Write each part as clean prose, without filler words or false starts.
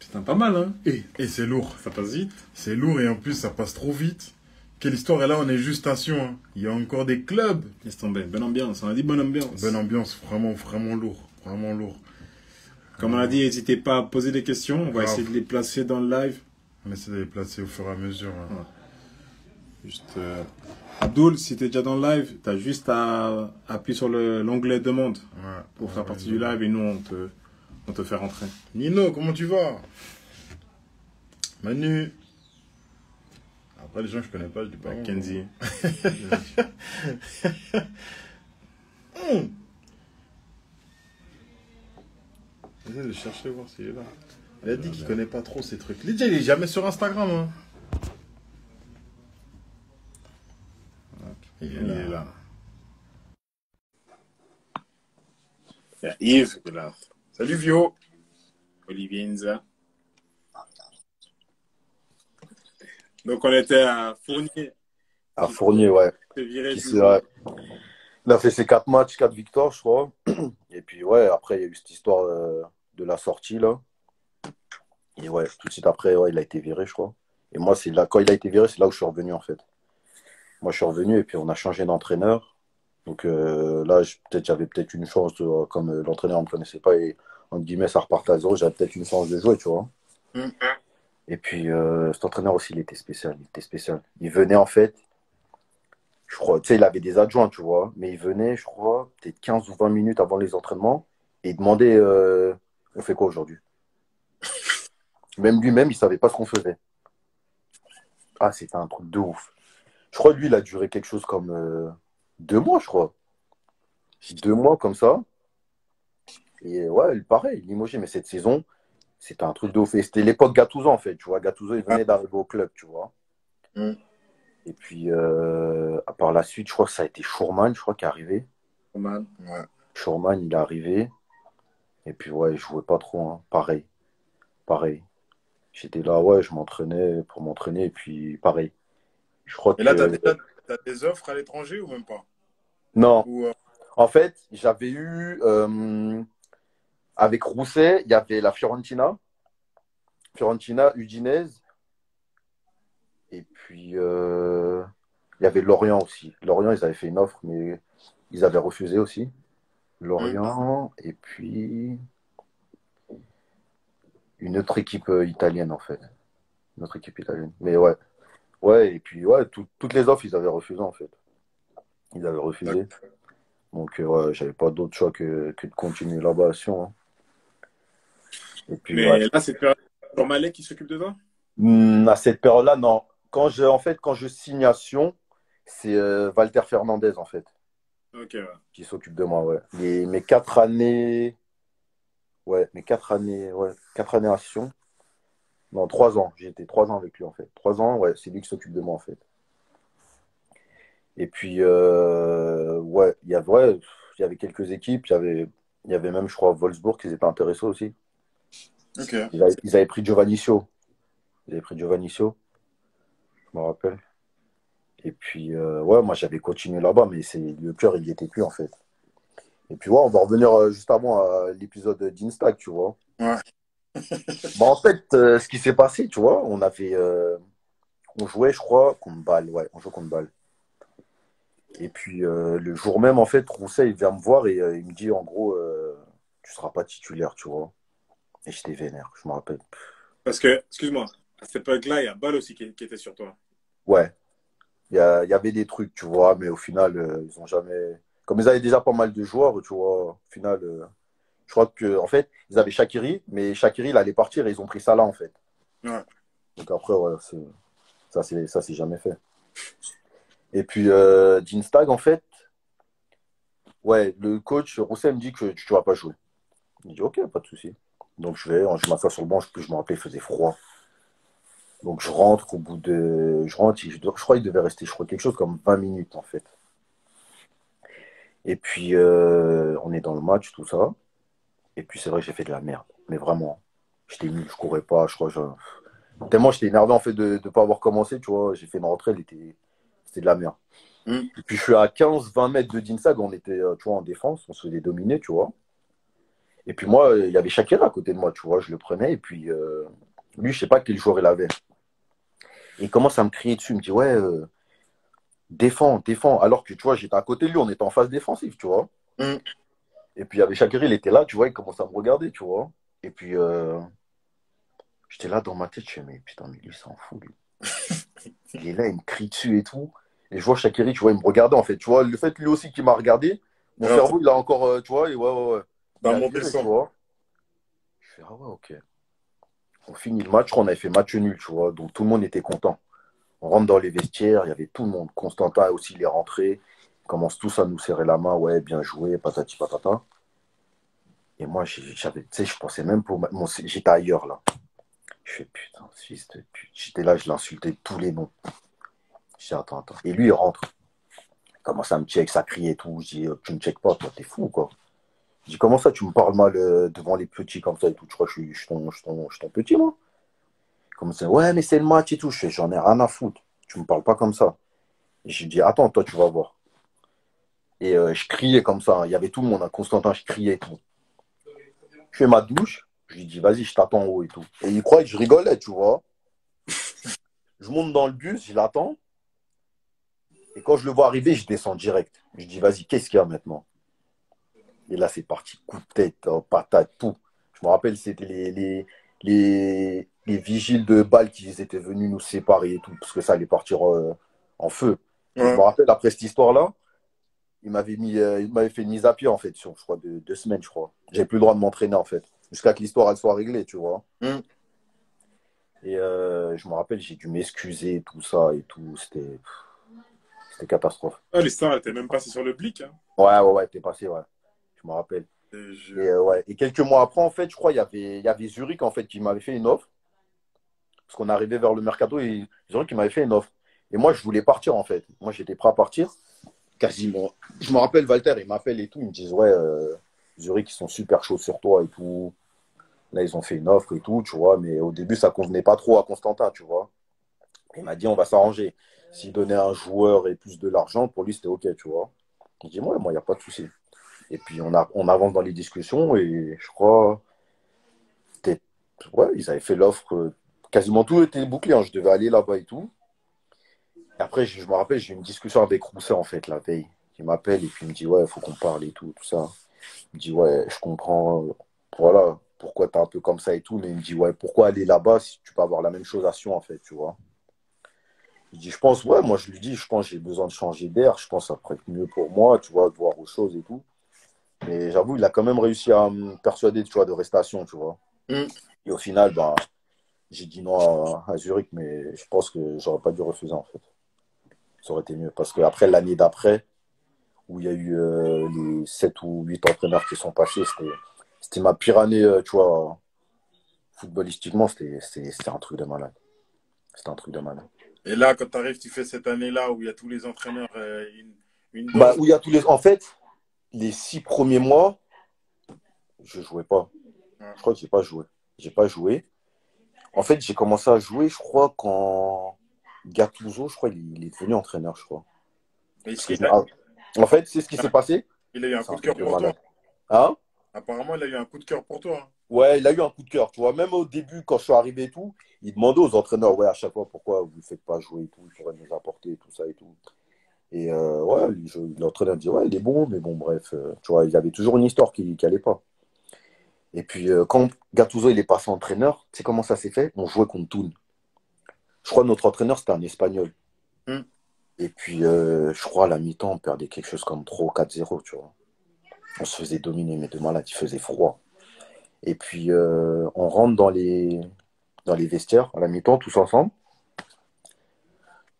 Putain, pas mal, hein. Et c'est lourd. Ça passe vite. C'est lourd et en plus ça passe trop vite. Quelle histoire. Et là on est juste à Sion. Hein. Il y a encore des clubs. Laisse tomber. Bonne ambiance. On a dit bonne ambiance. Bonne ambiance, vraiment, vraiment lourd. Vraiment lourd. Comme on a dit, n'hésitez pas à poser des questions. On va Grave. essayer de les placer dans le live. On essaie de les placer au fur et à mesure. Hein. Ouais. Juste, Abdoul, si tu es déjà dans le live, tu as juste à appuyer sur l'onglet demande Ouais. pour faire partie du live et nous, on te fait rentrer. Nino, comment tu vas? Manu. Après, les gens que je connais pas, je dis pas. Kenzie. J'essaie de chercher, voir s'il est là. Il a dit qu'il connaît pas trop ces trucs. Lydia, il est jamais sur Instagram. Hein. Il est là. Il y a Yves qui est là. Salut Vio. Olivier Inza. Donc on était à Fournier. À Fournier, ouais. Ouais. Il a fait ses 4 matchs, 4 victoires, je crois. Et puis, ouais, après, il y a eu cette histoire de la sortie, là. Et ouais, tout de suite après, ouais, il a été viré, je crois. Et moi, c'est là, quand il a été viré, c'est là où je suis revenu, en fait. Moi, je suis revenu et puis on a changé d'entraîneur. Donc là, j'avais peut-être une chance, comme l'entraîneur ne me connaissait pas et, entre guillemets, ça repartait à zéro, j'avais peut-être une chance de jouer, tu vois. Et puis, cet entraîneur aussi, il était spécial. Il était spécial. Il venait, en fait, je crois, tu sais, il avait des adjoints, tu vois, mais il venait, je crois, peut-être 15 ou 20 minutes avant les entraînements et il demandait on fait quoi aujourd'hui? Même lui-même, il savait pas ce qu'on faisait. Ah, c'était un truc de ouf. Je crois que lui, il a duré quelque chose comme 2 mois, je crois. 2 mois comme ça. Et ouais, pareil, limogé, mais cette saison, c'était un truc de ouf. Et c'était l'époque Gattuso, en fait, tu vois. Gattuso, il venait d'arriver au club, tu vois. Et puis, par la suite, je crois que ça a été Schurman, je crois, qui est arrivé. Ouais. Schurman, il est arrivé. Et puis, ouais, je jouais pas trop, hein. Pareil. J'étais là, ouais, je m'entraînais pour m'entraîner. Et puis, pareil. Je crois Et là, que... t'as des offres à l'étranger ou même pas? Non. Ou, En fait, j'avais eu... avec Rousset, il y avait la Fiorentina, Udinese. Et puis, il y avait Lorient aussi. Lorient, ils avaient fait une offre, mais ils avaient refusé aussi. Lorient, et puis une autre équipe italienne, en fait. Une autre équipe italienne. Mais ouais. Ouais, et puis, ouais, toutes les offres, ils avaient refusé, en fait. Ils avaient refusé. Donc, ouais, j'avais pas d'autre choix que de continuer là-bas à Sion, hein. Et puis, Mais ouais. là, c'est Jean Mallet qui s'occupe de toi? À cette période-là, non. En fait, quand je signe à Sion, c'est Walter Fernandez, en fait, Ok, ouais. qui s'occupe de moi, ouais. Mes 4 années, ouais, ouais, 4 années à Sion. Non, 3 ans. J'ai été 3 ans avec lui, en fait. 3 ans, ouais, c'est lui qui s'occupe de moi, en fait. Et puis, ouais, il y avait quelques équipes. Il y avait même, je crois, Wolfsburg qui étaient intéressés aussi. Ok. Ils avaient pris Giovannicio. Je me rappelle. Et puis, ouais, moi, j'avais continué là-bas, mais le cœur, il n'y était plus, en fait. Et puis, ouais, on va revenir juste avant à l'épisode d'Instack, tu vois. Ouais. Bah, en fait, ce qui s'est passé, tu vois, on jouait, je crois, contre Bâle. Ouais, on jouait contre Bâle. Et puis, le jour même, en fait, Rousset, il vient me voir et il me dit, en gros, tu seras pas titulaire, tu vois. Et j'étais vénère, je me rappelle. Parce que, excuse-moi, à cette époque-là, il y a Ball aussi qui était sur toi. Ouais, il y avait des trucs, tu vois, mais au final, ils ont jamais. Comme ils avaient déjà pas mal de joueurs, tu vois, au final, je crois que, en fait, ils avaient Shaqiri, mais Shaqiri, il allait partir et ils ont pris Salah, en fait. Ouais. Donc après, ouais, ça, c'est jamais fait. Et puis, Dienstag, en fait, ouais, le coach Rousset me dit que tu ne vas pas jouer. Il dit, ok, pas de souci. Donc je m'assois sur le banc, je me rappelle, il faisait froid. Donc je rentre, je rentre, je crois qu'il devait rester, je crois, quelque chose comme 20 minutes, en fait. Et puis, on est dans le match, tout ça. Et puis, c'est vrai que j'ai fait de la merde. Mais vraiment, j'étais nul, je courais pas, je crois. Tellement j'étais énervé, en fait, de ne pas avoir commencé, tu vois. J'ai fait ma rentrée, c'était de la merde. Et puis, je suis à 15-20 mètres de Dinsag, on était, tu vois, en défense, on se faisait dominer, tu vois. Et puis moi, il y avait Shakira à côté de moi, tu vois, je le prenais, et puis lui, je sais pas quel joueur il avait. Et il commence à me crier dessus, il me dit, ouais, défends, défends. Alors que, tu vois, j'étais à côté de lui, on était en phase défensive, tu vois. Hum. Et puis il y avait Shakira, il était là, tu vois, il commence à me regarder, tu vois. Et puis j'étais là dans ma tête, je fais, mais putain, mais lui, s'en fout, lui. Il est là, il me crie dessus et tout. Et je vois Shakiri, tu vois, il me regardait en fait. Tu vois, le fait lui aussi qu'il m'a regardé, mon Grave. cerveau, il a encore, tu vois, et ouais, ouais, ouais. T'as Il a monté le viré, tu son. vois. Je fais, ah ouais, ok. On finit le match, je crois, on avait fait match nul, tu vois. Donc tout le monde était content. On rentre dans les vestiaires, il y avait tout le monde. Constantin aussi, il est rentré. Ils commencent tous à nous serrer la main, ouais, bien joué, patati patata. Et moi, j'avais, tu sais, je pensais même pour. J'étais ailleurs, là. Je fais, putain, fils de pute. J'étais là, je l'insultais de tous les noms. Je dis, attends, attends. Et lui, il rentre. Il commence à me check, ça crie et tout. Je dis, tu me check pas, toi, t'es fou, quoi. Je dis, comment ça, tu me parles mal devant les petits comme ça et tout. Tu crois que je suis ton petit, moi? Comme ça, ouais, mais c'est le match et tout. Je fais, j'en ai rien à foutre. Tu me parles pas comme ça. Et je dis, attends, toi, tu vas voir. Et je criais comme ça, hein. Il y avait tout le monde, hein. Constantin, je criais et tout. Je fais ma douche. Je lui dis, vas-y, je t'attends en haut et tout. Et il croyait que je rigolais, tu vois. Je monte dans le bus, je l'attends. Et quand je le vois arriver, je descends direct. Je dis, vas-y, qu'est-ce qu'il y a maintenant? Et là, c'est parti. Coup de tête, patate, tout. Je me rappelle, c'était les vigiles de balles qui étaient venus nous séparer et tout, parce que ça allait partir en feu. Et je me Ouais. rappelle, après cette histoire-là, il m'avait fait une mise à pied, en fait, sur, je crois, 2 semaines, je crois. J'avais plus le droit de m'entraîner, en fait, jusqu'à que l'histoire, elle soit réglée, tu vois. Hum. Et je me rappelle, j'ai dû m'excuser, tout ça et tout. C'était catastrophe. Ah, l'histoire, elle était même passée sur le Blick. Hein. Ouais, ouais, ouais, t'es passé, ouais. Je me rappelle. Et Et, ouais. Et quelques mois après, en fait, je crois, il y avait Zurich, en fait, qui m'avait fait une offre. Parce qu'on arrivait vers le mercato et Zurich, qui m'avait fait une offre. Et moi, je voulais partir, en fait. Moi, j'étais prêt à partir. Quasiment. Je me rappelle, Walter, il m'appelle et tout. Ils me disent, ouais, Zurich, ils sont super chauds sur toi et tout. Là, ils ont fait une offre et tout, tu vois. Mais au début, ça convenait pas trop à Constantin, tu vois. Il m'a dit, on va s'arranger. S'il donnait un joueur et plus de l'argent, pour lui, c'était OK, tu vois. Je dis, ouais, moi, il n'y a pas de souci. Et puis, on avance dans les discussions et je crois, c'était- ouais, ils avaient fait l'offre. Quasiment tout était bouclé, hein. Je devais aller là-bas et tout. Et après, je me rappelle, j'ai eu une discussion avec Rousset, en fait, la veille. Il m'appelle et puis il me dit, ouais, il faut qu'on parle et tout, tout ça. Il me dit, ouais, je comprends, voilà, pourquoi t'es un peu comme ça et tout. Mais il me dit, ouais, pourquoi aller là-bas si tu peux avoir la même chose à Sion, en fait, tu vois. Je dis, je pense, ouais, moi je lui dis, je pense que j'ai besoin de changer d'air, je pense que ça pourrait être mieux pour moi, tu vois, de voir autre chose et tout. Mais j'avoue, il a quand même réussi à me persuader, tu vois, de rester à Sion, tu vois. Hum. Et au final, bah, j'ai dit non à Zurich, mais je pense que j'aurais pas dû refuser, en fait. Ça aurait été mieux. Parce qu'après, l'année d'après, où il y a eu les 7 ou 8 entraîneurs qui sont passés, c'était ma pire année, tu vois, footballistiquement, c'était un truc de malade. C'était un truc de malade. Et là, quand tu arrives, tu fais cette année-là où il y a tous les entraîneurs, une Bah, dose. où il y a tous les. En fait, les 6 premiers mois, je jouais pas. Ouais. Je crois que j'ai pas joué. J'ai pas joué. En fait, j'ai commencé à jouer, je crois, quand Gattuso, je crois, il est devenu entraîneur, je crois. Et Parce que en fait, c'est ce qui s'est passé. il a eu un C'est coup un de truc cœur de pour toi. malade. Hein? Apparemment, il a eu un coup de cœur pour toi. Ouais, il a eu un coup de cœur, tu vois. Même au début, quand je suis arrivé et tout, il demandait aux entraîneurs, ouais, à chaque fois, pourquoi vous ne faites pas jouer et tout, il pourrait nous apporter tout ça et tout. Et ouais, l'entraîneur dit, ouais, il est bon, mais bon, bref, tu vois, il y avait toujours une histoire qui allait pas. Et puis, quand Gattuso, il est passé entraîneur, tu sais comment ça s'est fait? On jouait contre Toul. Je crois que notre entraîneur, c'était un Espagnol. Hum. Et puis, je crois, à la mi-temps, on perdait quelque chose comme 3 ou 4-0, tu vois. On se faisait dominer, mais de malade, il faisait froid. Et puis, on rentre dans les vestiaires, à la mi-temps, tous ensemble.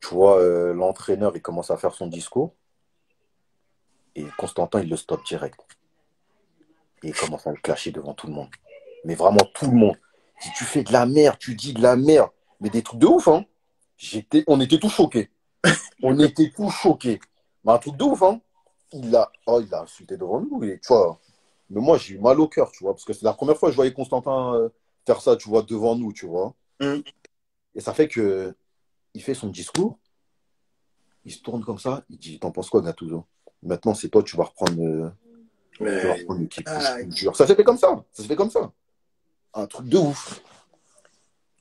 Tu vois, l'entraîneur, il commence à faire son discours. Et Constantin, il le stoppe direct. Et il commence à le clasher devant tout le monde. Mais vraiment tout le monde. Si tu fais de la merde, tu dis de la merde. Mais des trucs de ouf, hein. On était tous choqués. On était tous choqués. Mais un truc de ouf, hein. Il a insulté devant nous. Et, tu vois, mais moi, j'ai eu mal au cœur, tu vois. Parce que c'est la première fois que je voyais Constantin faire ça, tu vois, devant nous, tu vois. Hum. Et ça fait que il fait son discours. Il se tourne comme ça. Il dit, t'en penses quoi, Gattuso? Maintenant, c'est toi, tu vas reprendre Genre, Mais. ton équipe, je Ah, te jure. Ça s'est fait comme ça. Ça s'est fait comme ça. Un truc de ouf.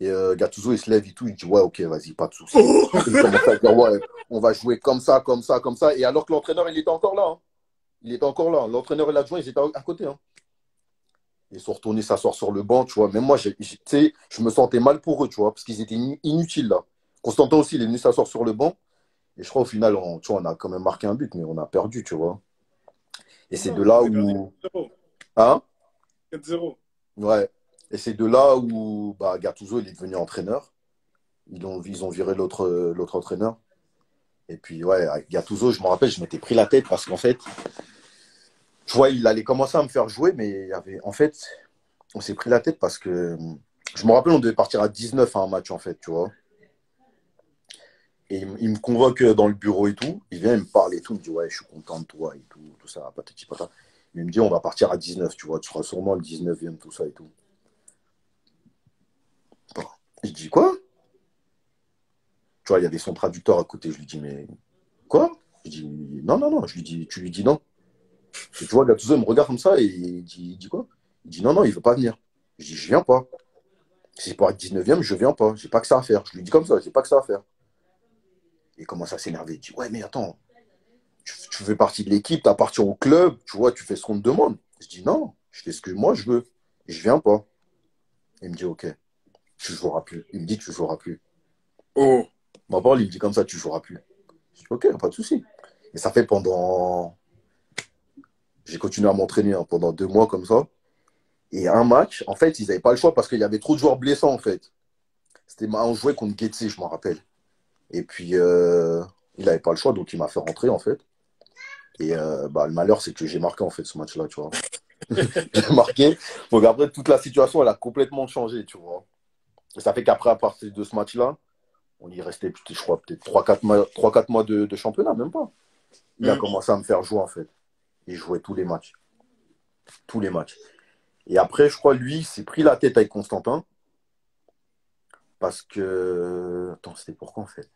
Et Gattuso, il se lève et tout. Il dit, ouais, ok, vas-y, pas de souci. oh Il commence à dire, ouais, on va jouer comme ça, comme ça, comme ça. Et alors que l'entraîneur, il était encore là. Hein. Il était encore là. L'entraîneur et l'adjoint, ils étaient à côté. Hein. Ils sont retournés s'asseoir sur le banc, tu vois. Même moi, tu sais, je me sentais mal pour eux, tu vois, parce qu'ils étaient inutiles, là. Constantin aussi, il est venu s'asseoir sur le banc. Et je crois, au final, tu vois, on a quand même marqué un but, mais on a perdu, tu vois. Et c'est de Non, vous là avez perdu où. 4-0. Hein? 4-0. Ouais. Et c'est de là où bah, Gattuso, il est devenu entraîneur. Ils ont viré l'autre entraîneur. Et puis, ouais, avec Gattuso, je me rappelle, je m'étais pris la tête parce qu'en fait, tu vois, il allait commencer à me faire jouer, mais il y avait, en fait, on s'est pris la tête parce que je me rappelle, on devait partir à 19 à un match, en fait, tu vois. Et il me convoque dans le bureau et tout. Il vient, il me parle et tout. Il me dit, ouais, je suis content de toi et tout ça, patati patata. Il me dit, on va partir à 19, tu vois. Tu seras sûrement le 19e, tout ça et tout. Bon. Je dis, quoi? Tu vois, il y avait son traducteur à côté. Je lui dis, mais quoi? Je dis, non, non, non. Je lui dis, tu lui dis non. Et tu vois, Gattuso, il me regarde comme ça et il dit quoi? Il dit, non, non, il veut pas venir. Je dis, je viens pas. Si c'est pour être 19e, je viens pas. J'ai pas que ça à faire. Je lui dis comme ça, j'ai pas que ça à faire. Il commence à s'énerver. Il dit, ouais, mais attends, tu fais partie de l'équipe, tu appartiens au club, tu vois, tu fais ce qu'on te demande. Je dis non, je fais ce que moi je veux. Et je viens pas. Il me dit ok, tu joueras plus. Il me dit tu joueras plus. oh. Ma parole, il me dit comme ça, tu joueras plus. Je dis ok, pas de souci. Et ça fait pendant. J'ai continué à m'entraîner hein, pendant 2 mois comme ça. Et un match, en fait, ils n'avaient pas le choix parce qu'il y avait trop de joueurs blessants en fait. On jouait contre Getse, je m'en rappelle. Et puis, il n'avait pas le choix, donc il m'a fait rentrer en fait. Et bah, le malheur, c'est que j'ai marqué en fait ce match-là, tu vois. J'ai marqué. Donc après, toute la situation, elle a complètement changé, tu vois. Et ça fait qu'après, à partir de ce match-là, on y restait, je crois, peut-être 3-4 mois de championnat, même pas. Il a Mm. commencé à me faire jouer, en fait. Il jouait tous les matchs. Tous les matchs. Et après, je crois, lui, il s'est pris la tête avec Constantin. Parce que. Attends, c'était pourquoi, en fait?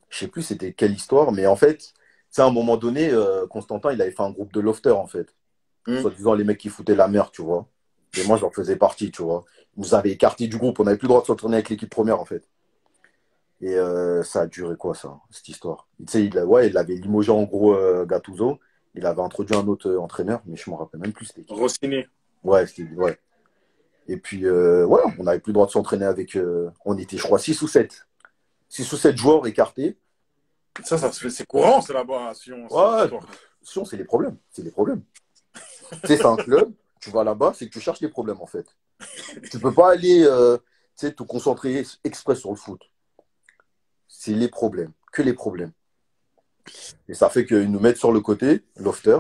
Je sais plus c'était quelle histoire, mais en fait, tu sais, à un moment donné, Constantin, il avait fait un groupe de lofters, en fait. Mm. Soi-disant, les mecs qui foutaient la merde, tu vois. Et moi, j'en faisais partie, tu vois. Ils nous avaient écartés du groupe. On n'avait plus le droit de s'entraîner avec l'équipe première, en fait. Et ça a duré quoi, ça, cette histoire? Tu sais, ouais, il avait limogé, en gros, Gattuso. Il avait introduit un autre entraîneur, mais je ne me rappelle même plus c'était qui. Rossini. Ouais, ouais. Et puis, ouais, on n'avait plus le droit de s'entraîner avec. On était, je crois, 6 ou 7. 6 ou 7 joueurs écartés. Ça se fait, c'est courant, c'est là-bas, Sion, ces Ouais, histoires. sinon, c'est les problèmes. C'est les problèmes. Tu sais, c'est un club, tu vas là-bas, c'est que tu cherches les problèmes, en fait. Tu peux pas aller tu sais, te concentrer exprès sur le foot. C'est les problèmes, que les problèmes. Et ça fait qu'ils nous mettent sur le côté, lofter.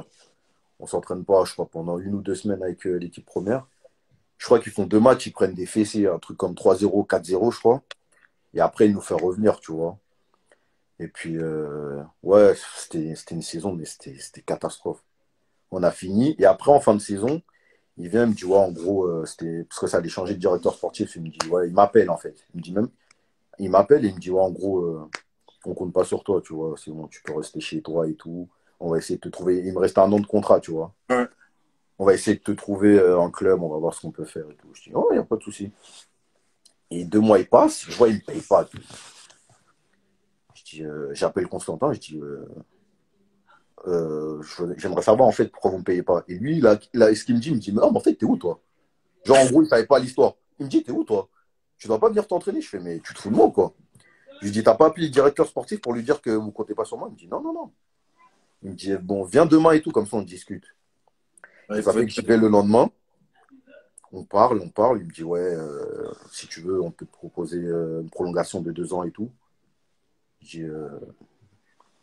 On s'entraîne pas, je crois, pendant 1 ou 2 semaines avec l'équipe première. Je crois qu'ils font 2 matchs, ils prennent des fessées, un truc comme 3-0, 4-0, je crois. Et après, ils nous font revenir, tu vois. Et puis, ouais, c'était une saison, mais c'était catastrophe. On a fini. Et après, en fin de saison, il vient, il me dit, ouais, en gros, c'était parce que ça allait changer de directeur sportif. Il me dit, ouais, il m'appelle, en fait. Il me dit même, il m'appelle et il me dit, ouais, en gros, on compte pas sur toi, tu vois. C'est bon, tu peux rester chez toi et tout. On va essayer de te trouver. Il me reste un an de contrat, tu vois. Ouais. On va essayer de te trouver un club, on va voir ce qu'on peut faire et tout. Je dis, oh, il n'y a pas de souci. Et 2 mois, ils passent, je vois, il ne me paye pas. Je dis, j'appelle Constantin, je dis, j'aimerais savoir en fait pourquoi vous ne me payez pas. Et lui, ce qu'il me dit, il me dit, mais non, mais en fait, t'es où toi? Genre, en gros, il ne savait pas l'histoire. Il me dit, t'es où toi? Tu ne dois pas venir t'entraîner. Je fais, mais tu te fous de moi, quoi. Je lui dis, t'as pas appelé le directeur sportif pour lui dire que vous comptez pas sur moi? Il me dit, non, non, non. Il me dit, bon, viens demain et tout, comme ça on discute. Ouais, Et il ça faut fait être que j'y vais le lendemain. On parle, on parle. Il me dit, ouais, si tu veux, on peut te proposer une prolongation de 2 ans et tout. Je dis,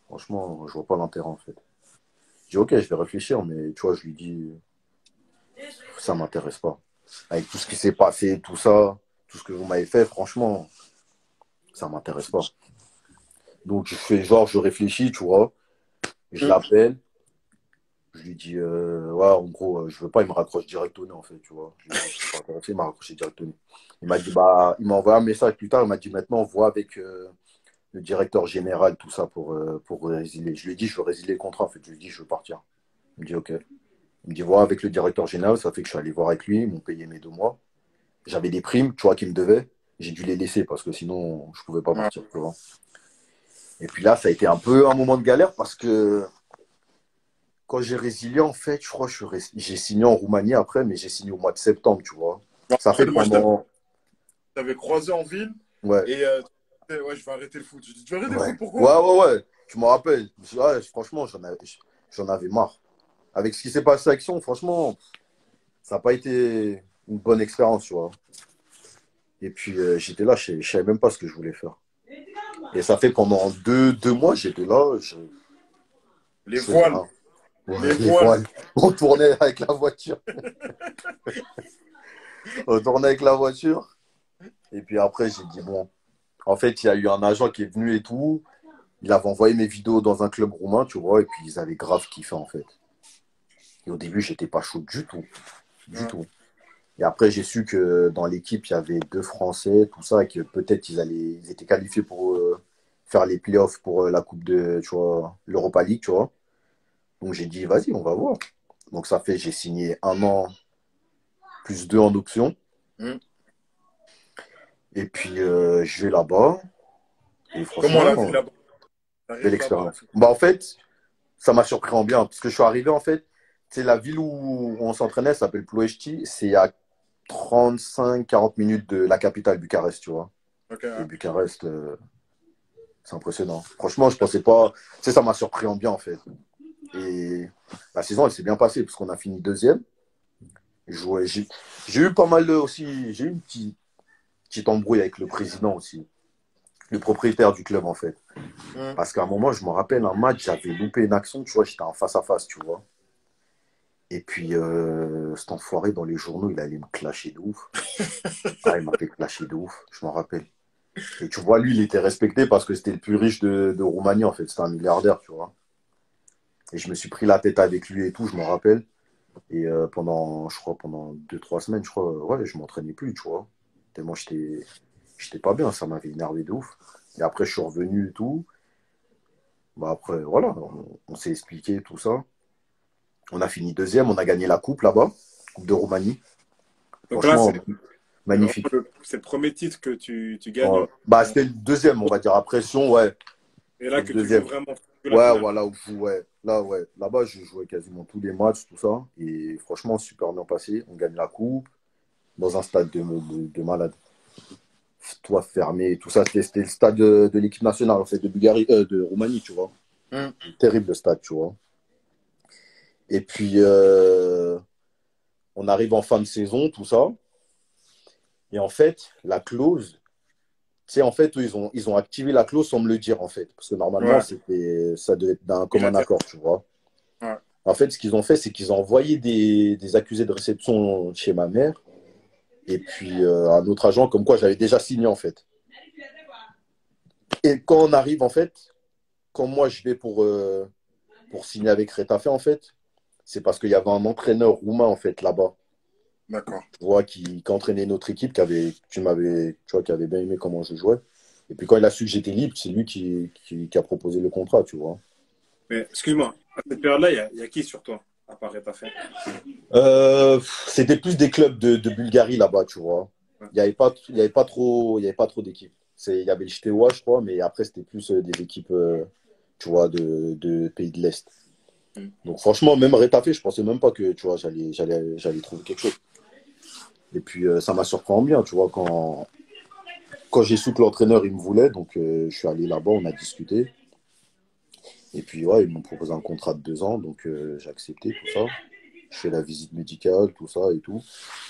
franchement, je vois pas l'intérêt en fait. Je dis, ok, je vais réfléchir, mais tu vois, je lui dis, ça m'intéresse pas. Avec tout ce qui s'est passé, tout ça, tout ce que vous m'avez fait, franchement, ça m'intéresse pas. Donc, je fais genre, je réfléchis, tu vois. Je Mm. l'appelle. Je lui dis, ouais, en gros, je veux pas, il me raccroche direct au nez, en fait, tu vois. Je lui dis, je suis pas intéressé, il m'a raccroché direct au nez. Il m'a dit, bah, il m'a envoyé un message plus tard, il m'a dit, maintenant, on voit avec le directeur général, tout ça, pour résilier. Je lui ai dit, je veux résilier le contrat, en fait. Je lui ai dit, je veux partir. Il me dit ok. Il me dit voilà, avec le directeur général, ça fait que je suis allé voir avec lui, ils m'ont payé mes 2 mois. J'avais des primes, tu vois, qu'ils me devaient. J'ai dû les laisser parce que sinon, je pouvais pas Ouais. partir, tu vois. Et puis là, ça a été un peu un moment de galère parce que quand j'ai résilié, en fait, je crois que j'ai signé en Roumanie après, mais j'ai signé au mois de septembre, tu vois. Je me Ça fait rappelle, moi, pendant. t'avais croisé en ville Ouais, et tu disais, ouais, je vais arrêter le foot. Je dis, tu vas arrêter le ouais. foot, pourquoi? Ouais, ouais, ouais. Je me rappelle. Ouais, franchement, j'en avais marre. Avec ce qui s'est passé avec Sion, franchement, ça n'a pas été une bonne expérience, tu vois. Et puis, j'étais là, je savais même pas ce que je voulais faire. Et ça fait pendant deux mois, j'étais là, Les je faisais voiles, rien. Ouais, les les voiles. voiles. On tournait avec la voiture. On tournait avec la voiture. Et puis après, j'ai dit, bon, en fait, il y a eu un agent qui est venu et tout. Il avait envoyé mes vidéos dans un club roumain, tu vois, et puis ils avaient grave kiffé, en fait. Et au début, j'étais pas chaud du tout. Du Ouais. tout. Et après, j'ai su que dans l'équipe, il y avait 2 Français, tout ça, et que peut-être ils étaient qualifiés pour faire les playoffs pour la Coupe de, tu vois, l'Europa League, tu vois. Donc j'ai dit, vas-y, on va voir. Donc ça fait, j'ai signé 1 an plus 2 en option. Hmm. Et puis je vais là-bas. Et Comment la vie franchement, là-bas? belle T'arrives là-bas. expérience. Bah en fait, ça m'a surpris en bien. Parce que je suis arrivé en fait, c'est la ville où on s'entraînait, ça s'appelle Ploiești. C'est à 35-40 minutes de la capitale, Bucarest, tu vois. Ok, Et ouais. Bucarest, c'est impressionnant. Franchement, je pensais pas. Tu sais, ça m'a surpris en bien en fait. Et la saison, elle s'est bien passée parce qu'on a fini deuxième. J'ai eu pas mal aussi. J'ai eu une petite embrouille avec le président aussi, le propriétaire du club en fait. Hmm. Parce qu'à un moment, je me rappelle un match, j'avais loupé une action, tu vois, j'étais en face à face, tu vois. Et puis, cet enfoiré dans les journaux, il allait me clasher de ouf. Ah, il m'a fait clasher de ouf, je m'en rappelle. Et tu vois, lui, il était respecté parce que c'était le plus riche de Roumanie, en fait. C'était un milliardaire, tu vois. Et je me suis pris la tête avec lui et tout, je m'en rappelle. Et je crois, pendant 2, 3 semaines, je crois, ouais, je m'entraînais plus, tu vois. Tellement j'étais pas bien, ça m'avait énervé de ouf. Et après, je suis revenu et tout. Bah après, voilà, on s'est expliqué tout ça. On a fini deuxième, on a gagné la coupe là-bas, coupe de Roumanie. Donc là, Franchement, c'est vraiment magnifique. c'est le premier titre que tu gagnes. Ouais. Bah, c'était le deuxième, on va dire, après Sion, ouais. Et là C'était le que tu joues deuxième. vraiment la Ouais, finale. voilà, où je jouais. Là, ouais. Là-bas, je jouais quasiment tous les matchs, tout ça. Et franchement, super bien passé. On gagne la coupe dans un stade de malade. Toit fermé, tout ça. C'était le stade de l'équipe nationale, en fait, de Bulgarie, de Roumanie, tu vois. Hmm. Terrible le stade, tu vois. Et puis, on arrive en fin de saison, tout ça. Et en fait, la clause, tu sais, en fait, eux, ils ont activé la clause sans me le dire, en fait. Parce que normalement, Ouais. ça devait être d'un commun Bilatéral. accord, tu vois. Ouais. En fait, ce qu'ils ont fait, c'est qu'ils ont envoyé des accusés de réception chez ma mère. Et puis, un autre agent, comme quoi j'avais déjà signé, en fait. Et quand on arrive, en fait, quand moi, je vais pour signer avec Retafe, en fait, c'est parce qu'il y avait un entraîneur roumain, en fait, là-bas. D'accord. Tu vois, qui entraînait notre équipe, qui avait bien aimé comment je jouais. Et puis quand il a su que j'étais libre, c'est lui qui a proposé le contrat, tu vois. Mais excuse-moi, à cette période-là, il y a qui sur toi, à part Retafe? C'était plus des clubs de Bulgarie là-bas, tu vois. Ouais. Il y avait pas trop d'équipes. Il y avait le Steaua, je crois, mais après c'était plus des équipes, tu vois, de pays de l'Est. Hmm. Donc franchement, même Retafe, je pensais même pas que, tu vois, j'allais trouver quelque chose. Et puis ça m'a surpris en bien, tu vois, quand j'ai su que l'entraîneur il me voulait, donc je suis allé là-bas, on a discuté. Et puis ouais, ils m'ont proposé un contrat de 2 ans, donc j'ai accepté tout ça. Je fais la visite médicale, tout ça et tout.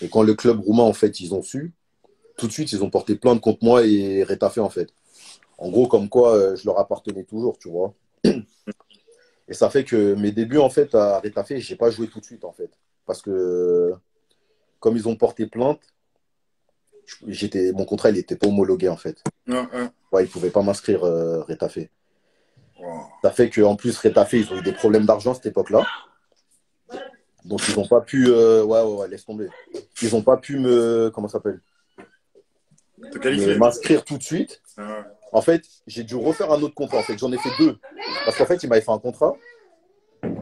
Et quand le club roumain, en fait, ils ont su, tout de suite, ils ont porté plainte contre moi et Retafe, en fait. En gros, comme quoi, je leur appartenais toujours, tu vois. Et ça fait que mes débuts, en fait, à Retafe, j'ai pas joué tout de suite, en fait. Parce que, comme ils ont porté plainte, mon contrat, il était pas homologué, en fait. Ouais, ouais. Ouais, ils pouvaient pas m'inscrire Retafe. Wow. Ça fait qu'en plus, Retafe, ils ont eu des problèmes d'argent à cette époque-là. Donc, ils n'ont pas pu. Ouais, laisse tomber. Ils n'ont pas pu comment ça s'appelle? Te qualifier. M'inscrire tout de suite. Ouais. En fait, j'ai dû refaire un autre contrat. En fait, j'en ai fait deux. Parce qu'en fait, il m'avait fait un contrat.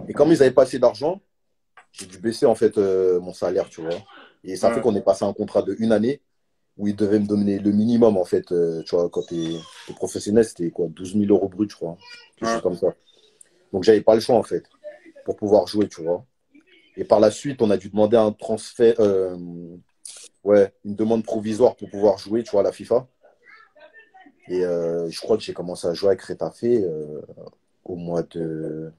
Et comme ils n'avaient pas assez d'argent, j'ai dû baisser en fait mon salaire, tu vois. Et ça fait Ouais. qu'on est passé à un contrat de 1 année où ils devaient me donner le minimum en fait. Tu vois, quand t'es professionnel, c'était quoi, 12 000 € brut, je crois. Quelque chose Ouais. comme ça. Donc j'avais pas le choix en fait pour pouvoir jouer, tu vois. Et par la suite, on a dû demander un transfert, ouais, une demande provisoire pour pouvoir jouer, tu vois, à la FIFA. Et je crois que j'ai commencé à jouer avec Retafe au mois de...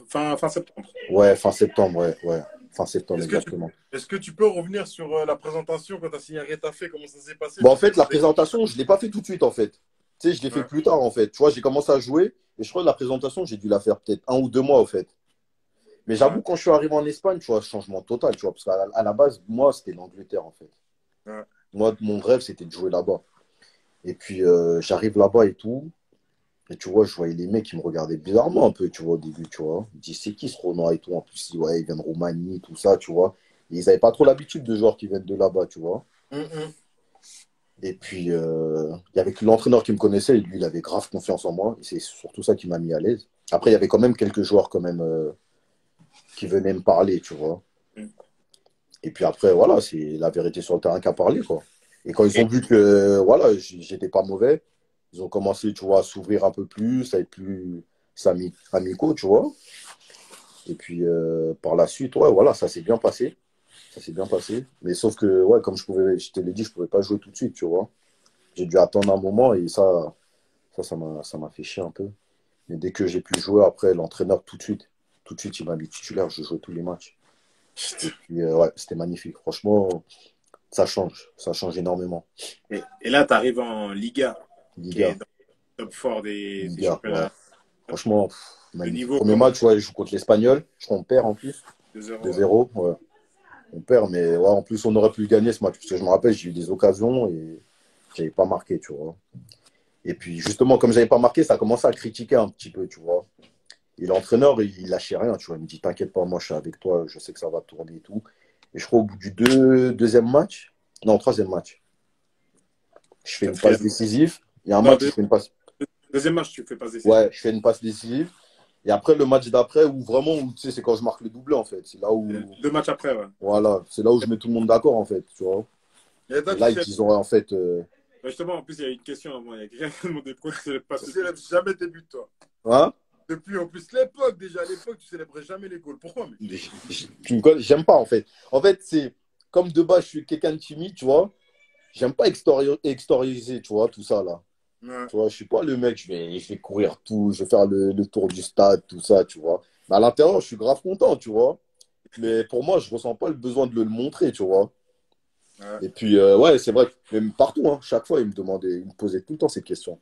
Fin septembre. Ouais, fin septembre, ouais, ouais. Fin septembre, Est-ce que tu, exactement. est-ce que tu peux revenir sur la présentation quand tu as signé à Retafe, comment ça s'est passé? Bon, en Tu t'es fait, la fait. présentation, je ne l'ai pas fait tout de suite, en fait. Tu sais, je l'ai fait Ouais. plus tard, en fait. Tu vois, j'ai commencé à jouer et je crois que la présentation, j'ai dû la faire peut-être 1 ou 2 mois, en fait. Mais Ouais. j'avoue, quand je suis arrivé en Espagne, tu vois, changement total, tu vois, parce qu'à la base, moi, c'était l'Angleterre, en fait. Ouais. Moi, mon rêve, c'était de jouer là-bas. Et puis, j'arrive là-bas et tout. Et tu vois, je voyais les mecs qui me regardaient bizarrement un peu, tu vois, au début, tu vois. Ils me disent, c'est qui ce Renoir et tout. En plus, ouais, il vient de Roumanie, tout ça, tu vois. Et ils n'avaient pas trop l'habitude de joueurs qui viennent de là-bas, tu vois. Mhm. Et puis, il y avait que l'entraîneur qui me connaissait, et lui, il avait grave confiance en moi. Et c'est surtout ça qui m'a mis à l'aise. Après, il y avait quand même quelques joueurs quand même qui venaient me parler, tu vois. Et puis après, voilà, c'est la vérité sur le terrain qui a parlé, quoi. Et quand ils ont Et, vu que, voilà, j'étais pas mauvais, ils ont commencé, tu vois, à s'ouvrir un peu plus, à être plus amicaux, tu vois. Et puis, par la suite, ouais, voilà, ça s'est bien passé. Ça s'est bien passé. Mais sauf que, ouais, comme je te l'ai dit, je pouvais pas jouer tout de suite, tu vois. J'ai dû attendre un moment et ça m'a fait chier un peu. Mais dès que j'ai pu jouer, après, l'entraîneur, tout de suite, il m'a mis titulaire. Je jouais tous les matchs. Et puis, ouais, c'était magnifique. Franchement, ça change énormément. et là, tu arrives en Liga, qui est Liga, dans le top 4 des Liga, ouais. championnats. Franchement, Le magnifique. niveau Premier comment? match, ouais, je joue contre l'Espagnol. Je crois qu'on perd en plus. 2 2-0. 0 ouais. On perd, mais ouais, en plus, on aurait pu le gagner ce match. Parce que je me rappelle, j'ai eu des occasions et j'avais pas marqué, tu vois. Et puis, justement, comme j'avais pas marqué, ça a commencé à critiquer un petit peu, tu vois. Et l'entraîneur, il lâchait rien, tu vois. Il me dit, t'inquiète pas, moi, je suis avec toi, je sais que ça va tourner et tout. Et je crois au bout du deuxième match, non, troisième match, je fais une passe Quatrième. décisive. Il y a un Non, match où je fais une passe. deuxième match, tu fais pas décisif. Ouais, je fais une passe décisive. Et après, le match d'après, où vraiment, où, tu sais, c'est quand je marque le doublé, en fait. C'est là où, 2 matchs après, ouais. voilà, c'est là où je mets tout le monde d'accord, en fait, tu vois. Et toi, Et tu là, ils sais, disent, ouais, en fait, Justement, en plus, il y a une question avant. Il y a quelqu'un qui a demandé pourquoi tu ne pas tu ce célèbres jamais tes buts, toi. hein? Depuis, en plus, l'époque, déjà, à l'époque, tu célébrais jamais les goals. Pourquoi, mec? Tu me connais, j'aime pas, en fait. En fait, c'est comme de base, je suis quelqu'un de timide, tu vois. J'aime pas extérioriser, tu vois, tout ça, là. Ouais. Tu vois, je suis pas le mec, je vais courir tout, je vais faire le tour du stade, tout ça, tu vois. Mais à l'intérieur, je suis grave content, tu vois. Mais pour moi, je ressens pas le besoin de le montrer, tu vois. Ouais. Et puis, ouais, c'est vrai que même partout, hein, chaque fois, il me posait tout le temps cette question.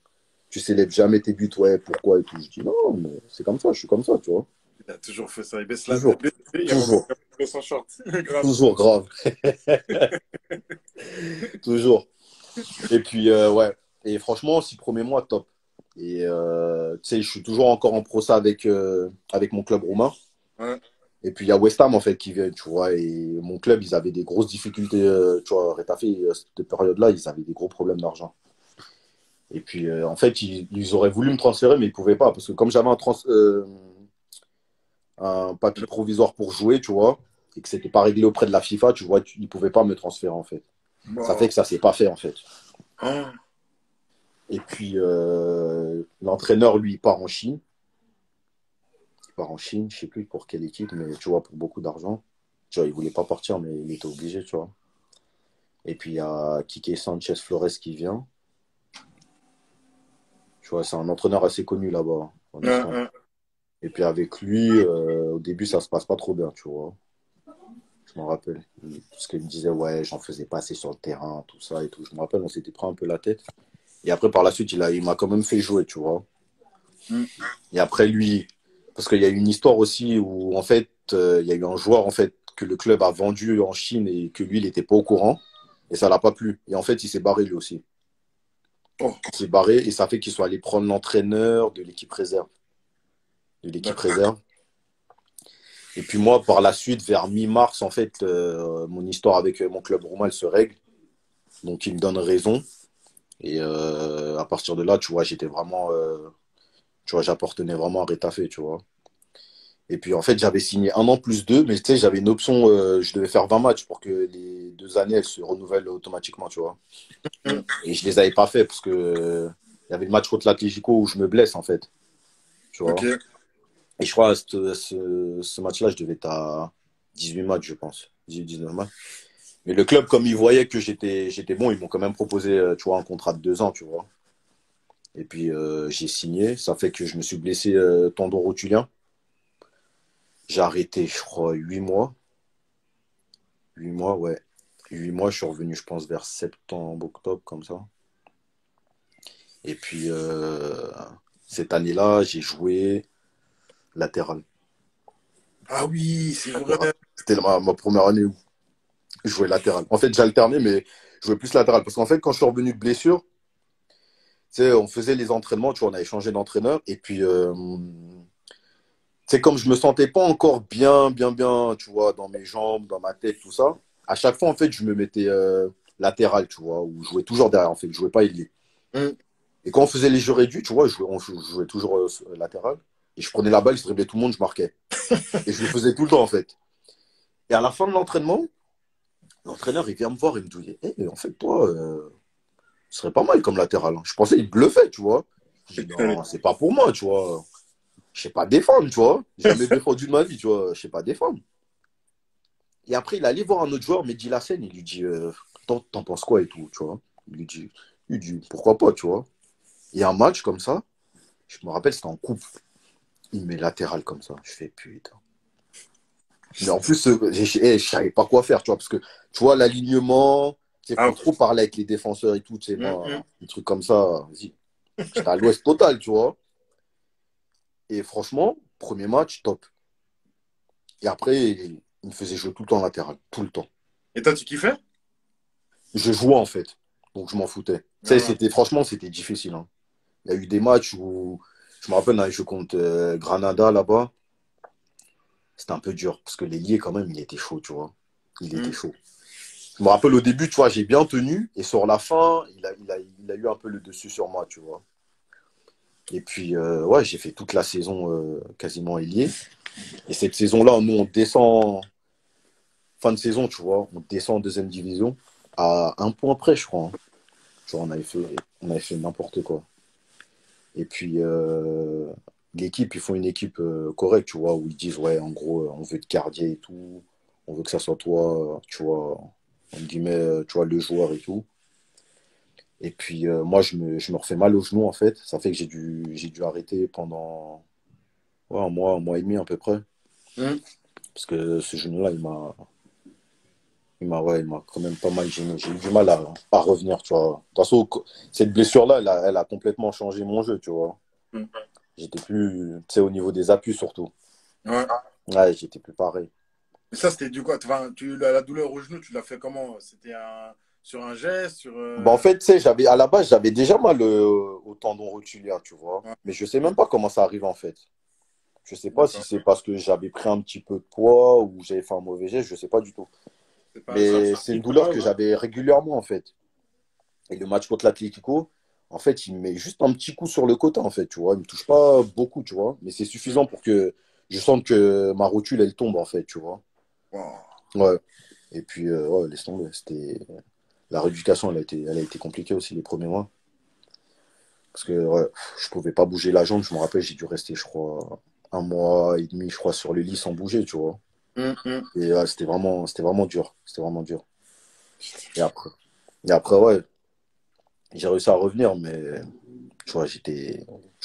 Tu célèbres jamais tes buts, ouais, pourquoi et tout. Je dis non, mais c'est comme ça, je suis comme ça, tu vois. Il a toujours fait ça. Il baisse la Toujours, tête, il remonte toujours, son short. Grave. toujours grave, toujours. Et puis, ouais. Et franchement, 6 premiers mois, top. Et tu sais, je suis toujours encore en procès avec mon club roumain. Ouais. Et puis il y a West Ham en fait qui vient, tu vois. Et mon club, ils avaient des grosses difficultés, tu vois. Retafe, cette période-là, ils avaient des gros problèmes d'argent. Et puis en fait, ils auraient voulu me transférer, mais ils ne pouvaient pas. Parce que comme j'avais un papier provisoire pour jouer, tu vois, et que c'était pas réglé auprès de la FIFA, tu vois, ils ne pouvaient pas me transférer en fait. Ça fait Bon. que ça s'est pas fait en fait. Oh. Et puis l'entraîneur, lui, il part en Chine. Il part en Chine, je sais plus pour quelle équipe, mais tu vois, pour beaucoup d'argent. Tu vois, il voulait pas partir, mais il était obligé, tu vois. Et puis il y a Quique Sanchez Flores qui vient. Tu vois, c'est un entraîneur assez connu là-bas, en Ouais, Espagne. ouais. Et puis avec lui, au début, ça se passe pas trop bien, tu vois. Je m'en rappelle. Parce qu'il me disait, ouais, j'en faisais pas assez sur le terrain, tout ça et tout. Je me rappelle, on s'était pris un peu la tête. Et après, par la suite, il m'a quand même fait jouer, tu vois. Mm. Et après, lui, parce qu'il y a eu une histoire aussi où, en fait, il y a eu un joueur, en fait, que le club a vendu en Chine et que lui, il n'était pas au courant. Et ça l'a pas plu. Et en fait, il s'est barré lui aussi. Oh, Il s'est barré et ça fait qu'ils sont allés prendre l'entraîneur de l'équipe réserve. De l'équipe d'accord. réserve. Et puis moi, par la suite, vers mi-mars, en fait, mon histoire avec mon club roumain, elle se règle. Donc, il me donne raison. Et à partir de là, tu vois, j'étais vraiment... tu vois, j'appartenais vraiment à Retafe, tu vois. Et puis, en fait, j'avais signé 1 an plus 2, mais tu sais, j'avais une option, je devais faire 20 matchs pour que les 2 années, elles se renouvellent automatiquement, tu vois. Mm. Et je les avais pas fait parce que il y avait le match contre l'Atlético où je me blesse, en fait, tu Ok. vois. Et je crois, ce match-là, je devais être à 18 matchs, je pense. 19 matchs. Mais le club, comme ils voyaient que j'étais bon, ils m'ont quand même proposé, tu vois, un contrat de 2 ans, tu vois. Et puis, j'ai signé. Ça fait que je me suis blessé tendon rotulien. J'ai arrêté, je crois, 8 mois. 8 mois, ouais. 8 mois, je suis revenu, je pense, vers septembre, octobre, comme ça. Et puis, cette année-là, j'ai joué latéral. Ah oui, c'est vrai. Latéral. C'était ma première année où je jouais latéral. En fait, j'alternais, mais je jouais plus latéral. Parce qu'en fait, quand je suis revenu de blessure, tu sais, on faisait les entraînements, tu vois, on avait changé d'entraîneur. Et puis, tu sais, comme je me sentais pas encore bien, tu vois, dans mes jambes, dans ma tête, tout ça, à chaque fois, en fait, je me mettais latéral, tu vois, ou je jouais toujours derrière, en fait, je jouais pas ailier. Mm. Et quand on faisait les jeux réduits, tu vois, je jouais toujours latéral. Et je prenais la balle, je driblais tout le monde, je marquais. Et je le faisais tout le temps, en fait. Et à la fin de l'entraînement, l'entraîneur, il vient me voir, il me dit, eh, mais en fait, toi, ce serait pas mal comme latéral, hein. Je pensais qu'il bluffait, tu vois. Je dis, non, c'est pas pour moi, tu vois. Je sais pas défendre, tu vois. J'ai jamais défendu de ma vie, tu vois. Je sais pas défendre. Et après, il allait voir un autre joueur, Mehdi Lassène, il lui dit, t'en penses quoi et tout, tu vois. Il lui dit, pourquoi pas, tu vois. Et un match comme ça, je me rappelle, c'était en coupe. Il met latéral comme ça. Je fais putain. Mais en plus, je savais pas quoi faire, tu vois, parce que tu vois, l'alignement, il Ah, faut trop parler avec les défenseurs et tout, tu sais, mm, moi, mm. des trucs comme ça, vas-y. J'étais à l'ouest total, tu vois. Et franchement, premier match, top. Et après, il me faisait jouer tout le temps latéral, tout le temps. Et toi, tu kiffais? Je jouais en fait, donc je m'en foutais. Tu sais, Ah, franchement, c'était difficile, hein. Il y a eu des matchs où, je me rappelle, un jeu contre Granada là-bas, c'était un peu dur, parce que l'ailier, quand même, il était chaud, tu vois. Il était mm. chaud. Je me rappelle au début, tu vois, j'ai bien tenu, et sur la fin, il a eu un peu le dessus sur moi, tu vois. Et puis, ouais, j'ai fait toute la saison quasiment ailier. Et cette saison-là, nous, on descend, fin de saison, tu vois, on descend en deuxième division, à 1 point près, je crois, hein. Genre, on avait fait n'importe quoi. Et puis, l'équipe, ils font une équipe correcte, tu vois, où ils disent, ouais, en gros, on veut te garder et tout, on veut que ça soit toi, tu vois, on guillemets, tu vois, le joueur et tout. Et puis, moi, je me refais mal au genou, en fait. Ça fait que j'ai dû arrêter pendant ouais, un mois et demi à peu près. Mm. Parce que ce genou-là, il m'a quand même pas mal gêné. J'ai eu du mal à revenir, tu vois. De toute façon, cette blessure-là, elle a complètement changé mon jeu, tu vois. Mm. J'étais plus, tu sais, au niveau des appuis surtout. Ouais. Ouais, j'étais plus pareil. Mais ça, c'était du quoi? Enfin, la douleur au genou, tu l'as fait comment? C'était sur un geste, sur. Bah, en fait, tu sais, à la base, j'avais déjà mal au tendon rotulien, tu vois. Ouais, Mais je sais même pas comment ça arrive, en fait. Je sais pas si d'accord. c'est parce que j'avais pris un petit peu de poids ou j'avais fait un mauvais geste, je sais pas du tout. C'est pas ça. Mais c'est une douleur que j'avais régulièrement, en fait. Et le match contre l'Atlético, en fait, il me met juste un petit coup sur le côté, en fait, tu vois. Il me touche pas beaucoup, tu vois. Mais c'est Mm. suffisant pour que je sente que ma rotule, elle tombe, en fait, tu vois. Wow. Ouais. Et puis, ouais, laisse tomber. La rééducation, elle a été compliquée aussi les premiers mois. Parce que ouais, je pouvais pas bouger la jambe. Je me rappelle, j'ai dû rester, je crois, 1 mois et demi, je crois, sur le lit sans bouger, tu vois. Mm, mm. Et ouais, c'était vraiment dur. C'était vraiment dur. Et après, ouais, j'ai réussi à revenir, mais tu vois, tu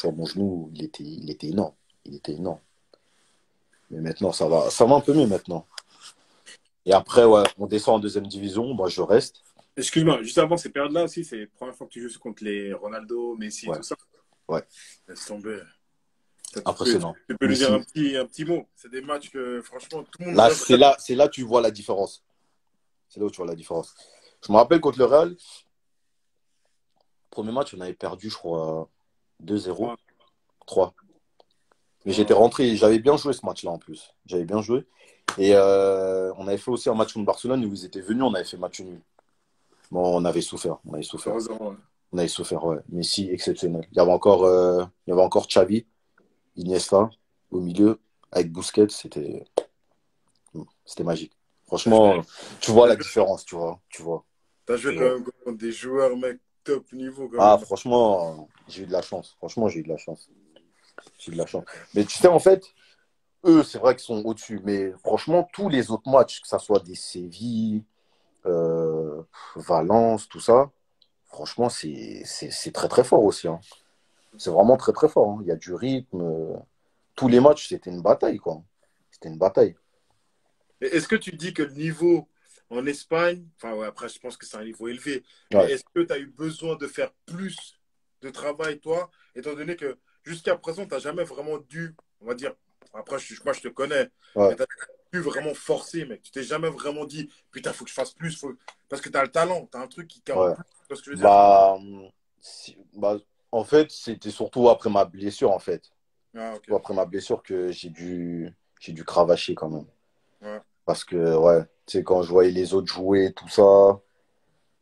vois, mon genou, il était énorme. Il était énorme. Mais maintenant, ça va un peu mieux maintenant. Et après, ouais, on descend en deuxième division. Moi, je reste. Excuse-moi, juste avant ces périodes-là aussi, c'est la première fois que tu joues contre les Ronaldo, Messi et Ouais, tout ça. ouais. Laisse tomber. Ça, Impressionnant. tu peux nous dire Messi. un petit mot. C'est des matchs que, franchement, tout le monde Là, rêve. c'est là que tu vois la différence. C'est là où tu vois la différence. Je me rappelle contre le Real, premier match, on avait perdu, je crois, 2-0, 3. Mais j'étais Wow. rentré, j'avais bien joué ce match-là en plus. J'avais bien joué. Et on avait fait aussi un match contre Barcelone où ils étaient venus, on avait fait match nul. Bon, on avait souffert, on avait souffert. Heureusement. On avait souffert, ouais. Messi, exceptionnel. Il y avait encore Xavi, Iniesta au milieu. avec Busquets, c'était magique. Franchement, tu vois la différence, tu vois. T'as joué Tu quand vois. même contre des joueurs, mec, top niveau quand Ah, même. franchement, j'ai eu de la chance. Franchement, j'ai eu de la chance. J'ai eu de la chance. Mais tu sais, en fait, eux, c'est vrai qu'ils sont au-dessus. Mais franchement, tous les autres matchs, que ce soit des Séville, euh, Valence, tout ça, franchement, c'est très très fort aussi, hein. C'est vraiment très très fort, hein. Il y a du rythme. Tous les matchs, c'était une bataille, quoi. C'était une bataille. Et est-ce que tu dis que le niveau en Espagne, enfin ouais, après je pense que c'est un niveau élevé, mais Ouais, est-ce que tu as eu besoin de faire plus de travail, toi, étant donné que jusqu'à présent, tu n'as jamais vraiment dû, on va dire, après moi je te connais, mais ouais. tu n'as pu vraiment forcer, mec. Tu t'es jamais vraiment dit, putain, faut que je fasse plus, parce que tu as le talent, tu as un truc qui est en Ouais. plus, tu vois ce que je veux dire? Bah, bah, en fait, c'était surtout après ma blessure, en fait. Ah, ok. Surtout après ma blessure que j'ai dû cravacher quand même. Ouais. Parce que, ouais, tu sais, quand je voyais les autres jouer, tout ça,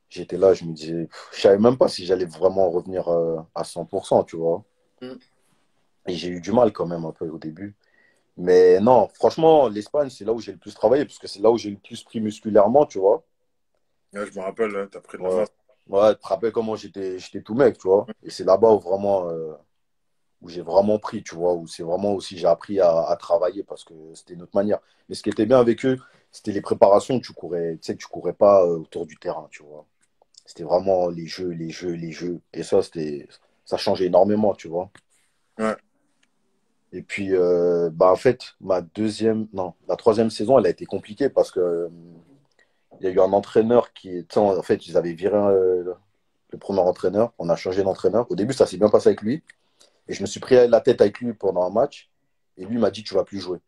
j'étais là, je me disais, je savais même pas si j'allais vraiment revenir à 100%, tu vois. Mm. Et j'ai eu du mal quand même un peu au début. Mais non, franchement, l'Espagne, c'est là où j'ai le plus travaillé, parce que c'est là où j'ai le plus pris musculairement, tu vois. Ouais, je me rappelle, tu as pris de la Ouais. masse. Ouais, tu te rappelles comment j'étais tout mec, tu vois. Et c'est là-bas où j'ai vraiment pris, tu vois, où c'est vraiment aussi j'ai appris à travailler parce que c'était une autre manière. Mais ce qui était bien avec eux, c'était les préparations, tu courais, tu sais, tu courais pas autour du terrain, tu vois. C'était vraiment les jeux, les jeux, les jeux. Et ça changeait énormément, tu vois. Ouais. Et puis, bah, en fait, non, la troisième saison, elle a été compliquée parce que il y a eu un entraîneur qui, tu sais, en fait, ils avaient viré le premier entraîneur. On a changé d'entraîneur. Au début, ça s'est bien passé avec lui. Et je me suis pris la tête avec lui pendant un match. Et lui m'a dit, tu vas plus jouer.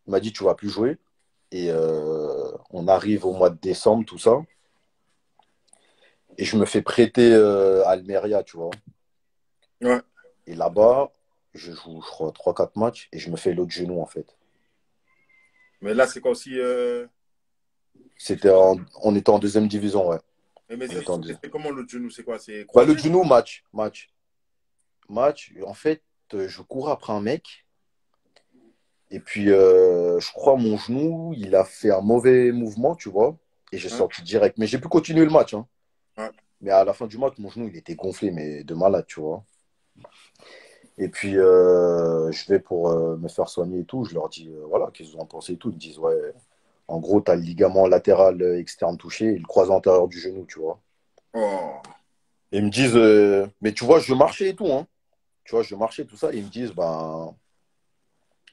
Il m'a dit, tu vas plus jouer. Et on arrive au mois de décembre, tout ça. Et je me fais prêter à Almeria, tu vois. Ouais. Et là-bas, je joue, je crois, 3 4 matchs et je me fais l'autre genou, en fait. Mais là, c'est quoi aussi. On était en deuxième division, ouais. Mais On était en deuxième. c'est comment le genou? C'est quoi? C'est Bah, le croisé? genou, match. En fait, je cours après un mec. Et puis, je crois, mon genou, il a fait un mauvais mouvement, tu vois. Et j'ai Hein? sorti direct. Mais j'ai pu continuer le match, hein. Ouais. Mais à la fin du match, mon genou, il était gonflé, mais de malade, tu vois. Et puis, je vais pour me faire soigner et tout. Je leur dis, voilà, qu'est-ce que vous en pensez et tout. Ils me disent, ouais, en gros, tu as le ligament latéral externe touché et le croisé antérieur du genou, tu vois. Oh. Et ils me disent, mais tu vois, je marchais et tout, hein. Tu vois, je marchais, tout ça. Et ils me disent, ben,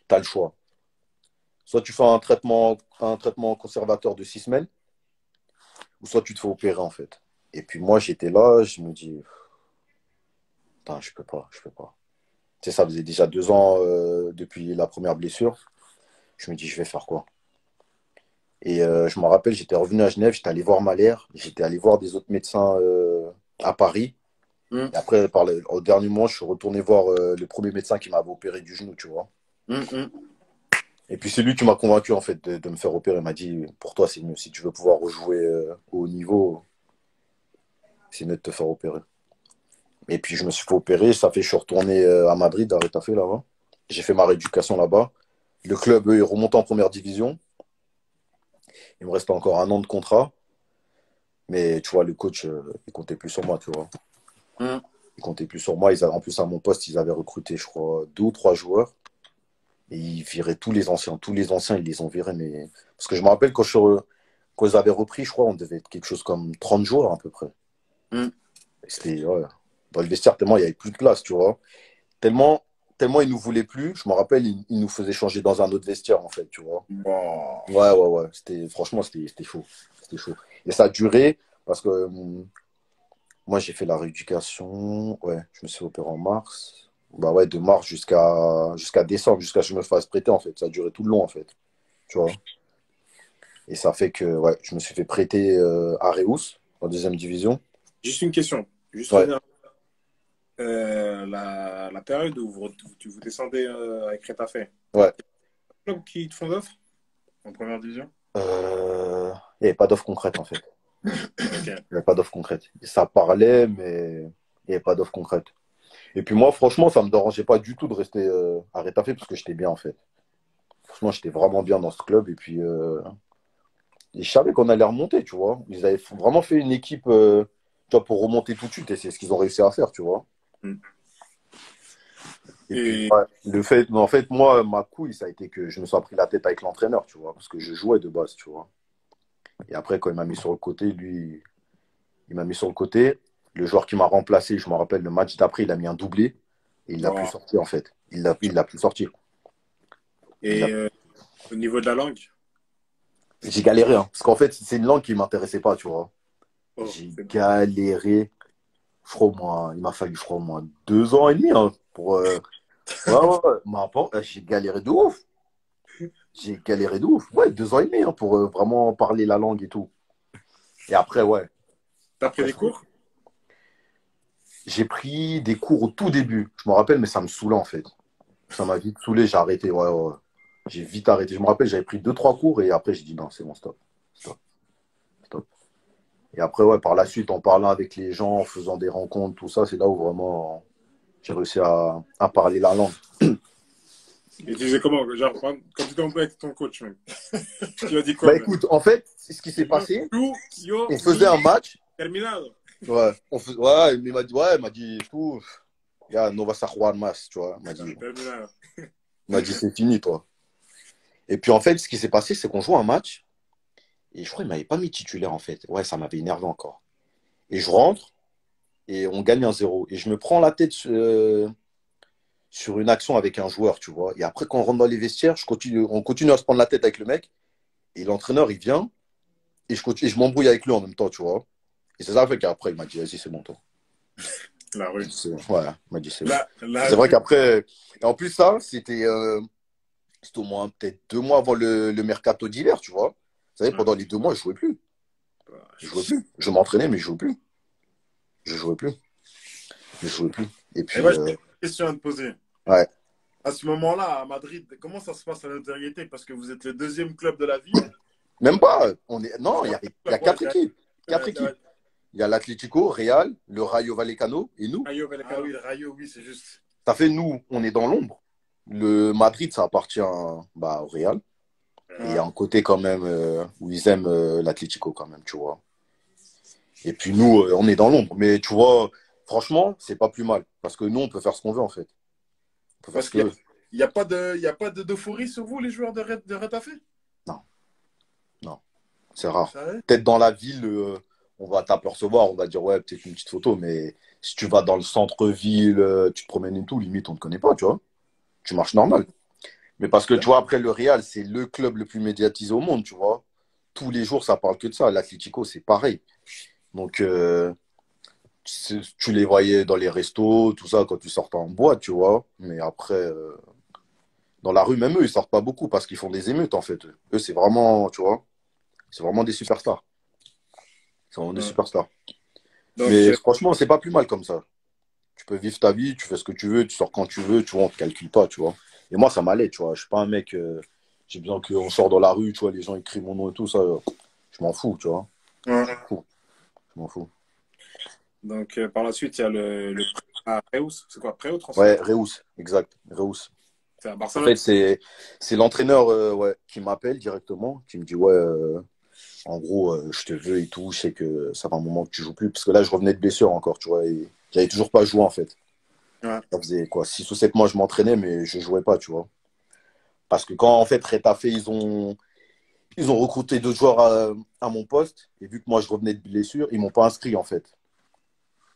tu as le choix. Soit tu fais un traitement conservateur de 6 semaines, ou soit tu te fais opérer, en fait. Et puis moi, j'étais là, je me dis, putain, je peux pas, je peux pas. Tu sais, ça faisait déjà 2 ans depuis la première blessure. Je me dis, je vais faire quoi? Et je me rappelle, j'étais revenu à Genève, j'étais allé voir Malher, j'étais allé voir des autres médecins à Paris. Hum, Et après, au dernier moment, je suis retourné voir le premier médecin qui m'avait opéré du genou, tu vois. hum. Et puis c'est lui qui m'a convaincu en fait de me faire opérer. Il m'a dit, pour toi, c'est mieux. Si tu veux pouvoir rejouer au haut niveau, c'est mieux de te faire opérer. Et puis je me suis fait opérer. Ça fait, je suis retourné à Madrid, à Retafe là-bas. J'ai fait ma rééducation là-bas. Le club, eux, ils remontent en première division. Il me reste encore un an de contrat. Mais tu vois, le coach, il comptait plus sur moi, tu vois. Hum. Il comptait plus sur moi. En plus, à mon poste, ils avaient recruté, je crois, 2 ou 3 joueurs. Et ils viraient tous les anciens. Tous les anciens, ils les ont virés. Mais... Parce que je me rappelle quand ils avaient repris, je crois, on devait être quelque chose comme 30 joueurs à peu près. Hum. Et c'était, ouais, dans le vestiaire, tellement il n'y avait plus de place, tu vois. Tellement, tellement ils nous voulaient plus. Je me rappelle, ils nous faisaient changer dans un autre vestiaire, en fait, tu vois. Bon. Ouais, ouais, ouais. Franchement, c'était chaud. C'était chaud. Et ça a duré parce que moi, j'ai fait la rééducation. Ouais, je me suis opéré en mars. Bah ouais, de mars jusqu'à décembre, jusqu'à ce que je me fasse prêter, en fait. Ça a duré tout le long, en fait. Tu vois. Et ça fait que, ouais, je me suis fait prêter à Reus, en deuxième division. Juste une question. Juste Ouais, revenir la période où vous descendez avec Retafe. ouais. Club qui te font d'offre en première division? Il n'y avait pas d'offre concrète, en fait. Ok. Il n'y avait pas d'offre concrète. Ça parlait, mais il n'y avait pas d'offre concrète. Et puis moi, franchement, ça me dérangeait pas du tout de rester à Retafe parce que j'étais bien, en fait. Franchement, j'étais vraiment bien dans ce club. Et puis, et je savais qu'on allait remonter, tu vois. Ils avaient vraiment fait une équipe tu vois, pour remonter tout de suite. Et c'est ce qu'ils ont réussi à faire, tu vois. Mm. Et puis, Et ouais, le fait, mais en fait, moi, ma couille, ça a été que je me suis pris la tête avec l'entraîneur, tu vois. Parce que je jouais de base, tu vois. Et après, quand il m'a mis sur le côté, lui, il m'a mis sur le côté. Le joueur qui m'a remplacé, je me rappelle, le match d'après, il a mis un doublé. Et il l'a plus voilà. sorti, en fait. Il l'a plus sorti. Il Et l'a au niveau de la langue, J'ai galéré, hein, parce qu'en fait, c'est une langue qui ne m'intéressait pas, tu vois. oh, J'ai c'est galéré, je crois, il m'a fallu, je crois, au moins 2 ans et demi hein, pour. Ouais, ouais, ouais. J'ai galéré de ouf. J'ai galéré de ouf. Ouais, 2 ans et demi hein, pour vraiment parler la langue et tout. Et après, ouais. t'as pris Après, des cours? j'ai pris des cours au tout début. Je me rappelle, mais ça me saoulait, en fait. Ça m'a vite saoulé, j'ai arrêté. Ouais, ouais. J'ai vite arrêté. Je me rappelle, j'avais pris 2, 3 cours et après, j'ai dit non, c'est bon, stop. Stop. Stop. Et après, ouais, par la suite, en parlant avec les gens, en faisant des rencontres, tout ça, c'est là où vraiment j'ai réussi à parler la langue. Et tu disais comment? Genre, quand tu étais avec ton coach, même. Tu lui as dit quoi, Bah même? écoute, en fait, c'est ce qui s'est C'est bon, passé. tú, yo, On faisait mi, un match. terminado. Ouais, ouais, il m'a dit, tout, ya, no vas a jugar más, tu vois. Terminado. Il m'a dit, c'est fini, toi. Et puis en fait, ce qui s'est passé, c'est qu'on joue un match. Et je crois qu'il m'avait pas mis titulaire, en fait. Ouais, ça m'avait énervé encore. Et je rentre et on gagne 1-0. Et je me prends la tête sur une action avec un joueur, tu vois. Et après, quand on rentre dans les vestiaires, on continue à se prendre la tête avec le mec. Et l'entraîneur, il vient. Et je m'embrouille avec lui en même temps, tu vois. Et c'est ça fait qu'après, il m'a dit, vas-y, c'est bon, toi. La Il m'a rue. dit, ouais, il m'a dit, c'est bon. La C'est vrai rue. qu'après, et en plus, ça, c'était au moins peut-être 2 mois avant le mercato d'hiver, tu vois. Vous savez, Ouais. pendant les 2 mois, je jouais plus. Je jouais plus. Je m'entraînais, mais je jouais plus. Je jouais plus. Je jouais plus. Et Et puis, moi, j'ai une question à te poser. ouais. À ce moment-là, à Madrid, comment ça se passe la notoriété? Parce que vous êtes le deuxième club de la ville. Même pas. Non, Ouais, il y a quatre équipes. Quatre ouais. équipes. Il y a l'Atlético, Real, le Rayo Vallecano et nous. Rayo Vallecano. Ah oui, Rayo, oui, c'est juste. Ça fait nous, on est dans l'ombre. Le Madrid, ça appartient bah, au Real. Et il y Ouais. a un côté quand même où ils aiment l'Atlético quand même, tu vois. Et puis nous, on est dans l'ombre. Mais tu vois, franchement, c'est pas plus mal. Parce que nous, on peut faire ce qu'on veut en fait. On peut faire Parce ce qu'il que. n'y a, pas de, il y a pas d'euphorie sur vous, les joueurs de Retafe? Non, non, c'est rare. Sérieux? Peut-être dans la ville, on va t'apercevoir, on va dire ouais, peut-être une petite photo. Mais si tu vas dans le centre-ville, tu te promènes et tout, limite, on ne te connaît pas, tu vois. Tu marches normal. Mais parce que tu vois, après le Real, c'est le club le plus médiatisé au monde, tu vois. Tous les jours, ça parle que de ça. L'Atlético, c'est pareil. Donc, tu les voyais dans les restos, tout ça, quand tu sortais en boîte, tu vois. Mais après, dans la rue, même eux, ils sortent pas beaucoup parce qu'ils font des émeutes, en fait. Eux, c'est vraiment, tu vois, c'est vraiment des superstars. C'est vraiment des Ouais. superstars. Donc, Mais franchement, c'est pas plus mal comme ça. Tu peux vivre ta vie, tu fais ce que tu veux, tu sors quand tu veux, tu vois, on te calcule pas, tu vois. Et moi, ça m'allait, tu vois. Je suis pas un mec, j'ai besoin qu'on sort dans la rue, tu vois, les gens écrivent mon nom et tout, ça, je m'en fous, tu vois. Je ouais. m'en fous. Je m'en fous. Donc par la suite, il y a le à Reus. C'est quoi, Prêt au Ouais, transfert? Reus, exact, Reus. C'est à En Barcelone. fait, c'est l'entraîneur ouais, qui m'appelle directement, qui me dit ouais, en gros, je te veux et tout. Je sais que ça fait un moment que tu joues plus, parce que là, je revenais de blessure encore, tu vois, et j'avais toujours pas joué en fait. Ouais. Ça faisait quoi, 6 ou 7 mois, je m'entraînais, mais je jouais pas, tu vois. Parce que quand en fait Retafe, ils ont recruté d'autres joueurs à mon poste, et vu que moi je revenais de blessure, ils m'ont pas inscrit en fait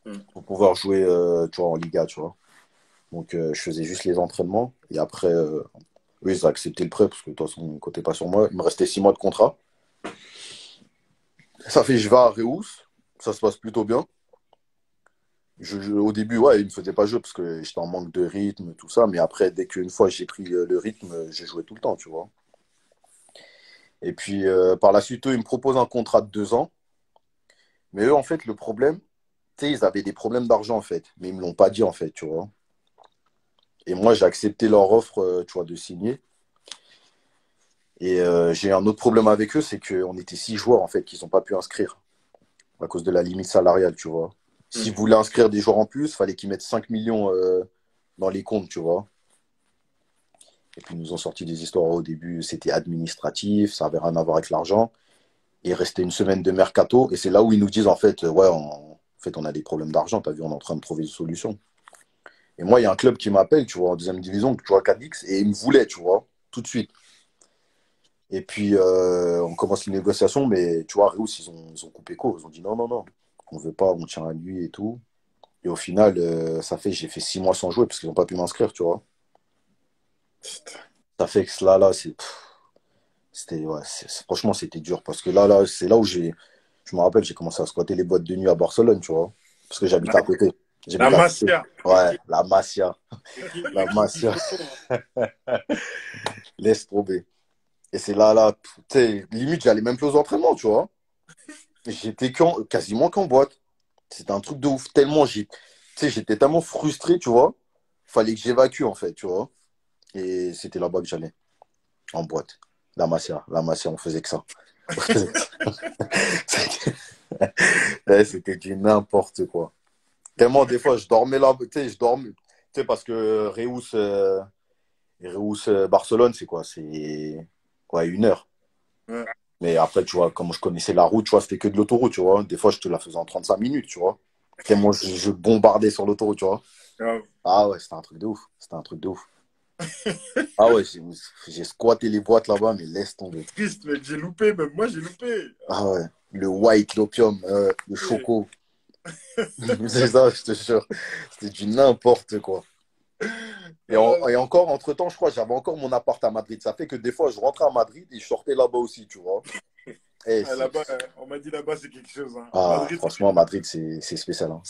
Mm. pour pouvoir jouer, tu vois, en Liga, tu vois. Donc je faisais juste les entraînements, et après, eux, ils ont accepté le prêt parce que de toute façon, ils ne comptaient pas sur moi. Il me restait 6 mois de contrat. Ça fait, je vais à Reus, ça se passe plutôt bien. Au début, ouais, il me faisait pas jouer parce que j'étais en manque de rythme, tout ça. Mais après, dès qu'une fois j'ai pris le rythme, j'ai joué tout le temps, tu vois. Et puis, par la suite, eux, ils me proposent un contrat de 2 ans. Mais eux, en fait, le problème, tu sais, ils avaient des problèmes d'argent, en fait. Mais ils me l'ont pas dit, en fait, tu vois. Et moi, j'ai accepté leur offre, tu vois, de signer. Et j'ai un autre problème avec eux, c'est qu'on était 6 joueurs, en fait, qui n'ont pas pu inscrire à cause de la limite salariale, tu vois. S'ils voulaient inscrire des joueurs en plus, il fallait qu'ils mettent 5 millions dans les comptes, tu vois. Et puis, ils nous ont sorti des histoires au début, c'était administratif, ça n'avait rien à voir avec l'argent. Et il restait une semaine de mercato, et c'est là où ils nous disent, en fait, ouais, on a des problèmes d'argent, t'as vu, on est en train de trouver une solution. Et moi, il y a un club qui m'appelle, tu vois, en deuxième division, tu vois, Cadix, et il me voulait, tu vois, tout de suite. Et puis, on commence les négociations, mais tu vois, Reus, ils ont coupé court. Ils ont dit non, non, non, on veut pas, on tient à lui et tout. Et au final, j'ai fait 6 mois sans jouer parce qu'ils n'ont pas pu m'inscrire, tu vois. Ça fait que là, ouais, franchement, c'était dur parce que là, c'est là où je me rappelle, j'ai commencé à squatter les boîtes de nuit à Barcelone, tu vois, parce que j'habite à côté. La J'habite à côté. Masia. Ouais, la Masia, la L'équipe du Masia, Choco, hein. laisse tomber. Et c'est là, tu sais, limite, j'allais même plus aux entraînements, tu vois. J'étais quasiment qu'en boîte. C'était un truc de ouf. Tellement tu sais, j'étais tellement frustré, tu vois. Fallait que j'évacue, en fait, tu vois. Et c'était là-bas que j'allais, en boîte. La Masia, on faisait que ça. C'était ouais, c'était du n'importe quoi. Tellement, des fois, je dormais là, tu sais, tu sais, parce que Reus, Barcelone, c'est quoi? C'est, ouais, 1 heure. Ouais, Mais après, tu vois, comme je connaissais la route, tu vois, c'était que de l'autoroute, tu vois. Des fois, je te la faisais en 35 minutes, tu vois. Tellement je bombardais sur l'autoroute, tu vois. grave. Ah ouais, c'était un truc de ouf. C'était un truc de ouf. Ah ouais, j'ai squatté les boîtes là-bas, mais laisse tomber. Triste, mec, j'ai loupé, même moi j'ai loupé. Ah ouais, le white, l'opium, le Ouais. choco. C'est ça, je te jure. C'était du n'importe quoi. Et Ah, encore, entre-temps, je crois, j'avais encore mon appart à Madrid. Ça fait que des fois, je rentrais à Madrid et je sortais là-bas aussi, tu vois. Eh, là-bas, on m'a dit là-bas c'est quelque chose, hein. Ah, Madrid, c'est franchement, quelque chose. Madrid, c'est spécial, hein.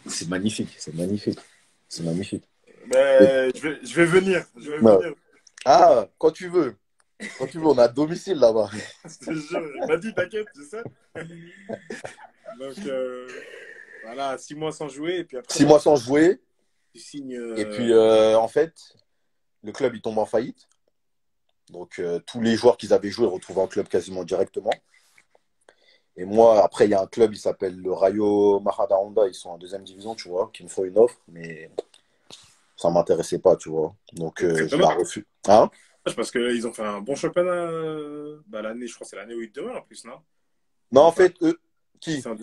C'est magnifique, c'est magnifique. C'est magnifique. Et- Mais je vais venir, je vais ouais. venir. Ah, quand tu veux. Quand tu veux, on a domicile là-bas. Je te jure, il m'a dit t'inquiète, tu sais. Donc voilà, 6 mois sans jouer, et puis après, 6 mois sans tu, jouer. tu signes. Et puis, en fait, le club, il tombe en faillite. Donc, tous les joueurs qu'ils avaient joué retrouvent en club quasiment directement. Et moi, après, il y a un club, il s'appelle le Rayo Majadahonda. Ils sont en deuxième division, tu vois, qui me font une offre. Mais ça ne m'intéressait pas, tu vois. Donc, C'est je la dommage refuse. Hein? parce qu'ils ont fait un bon championnat bah, l'année, je crois que c'est l'année où ils demeurent en plus, non? Non, Ou en pas? fait, eux, qui? C'est un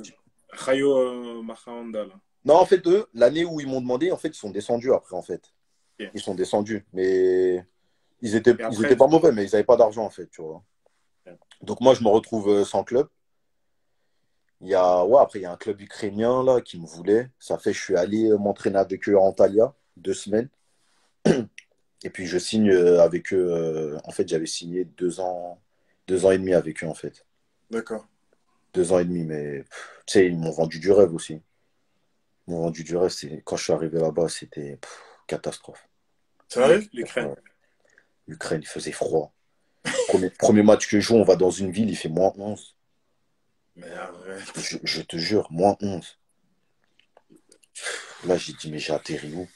Rayo Majadahonda, là. Non, en fait, eux, l'année où ils m'ont demandé, en fait, ils sont descendus après, en fait. Ok. Ils sont descendus. Mais Et ils étaient après, pas mauvais, mais ils n'avaient pas d'argent, en fait, tu vois. ok. Donc, moi, je me retrouve sans club. Ouais, après, il y a un club ukrainien, là, qui me voulait. Ça fait, je suis allé m'entraîner avec eux à Antalya, 2 semaines. Et puis, je signe avec eux. En fait, j'avais signé 2 ans et demi avec eux, en fait. D'accord. 2 ans et demi, mais tu sais, ils m'ont vendu du rêve aussi. Ils m'ont vendu du rêve. Quand je suis arrivé là-bas, c'était catastrophe. Sérieux? L'Ukraine? Ouais. L'Ukraine, il faisait froid. Premier match que je joue, on va dans une ville, il fait -11. Mais arrête. Je te jure, -11. Là, j'ai dit, mais j'ai atterri où?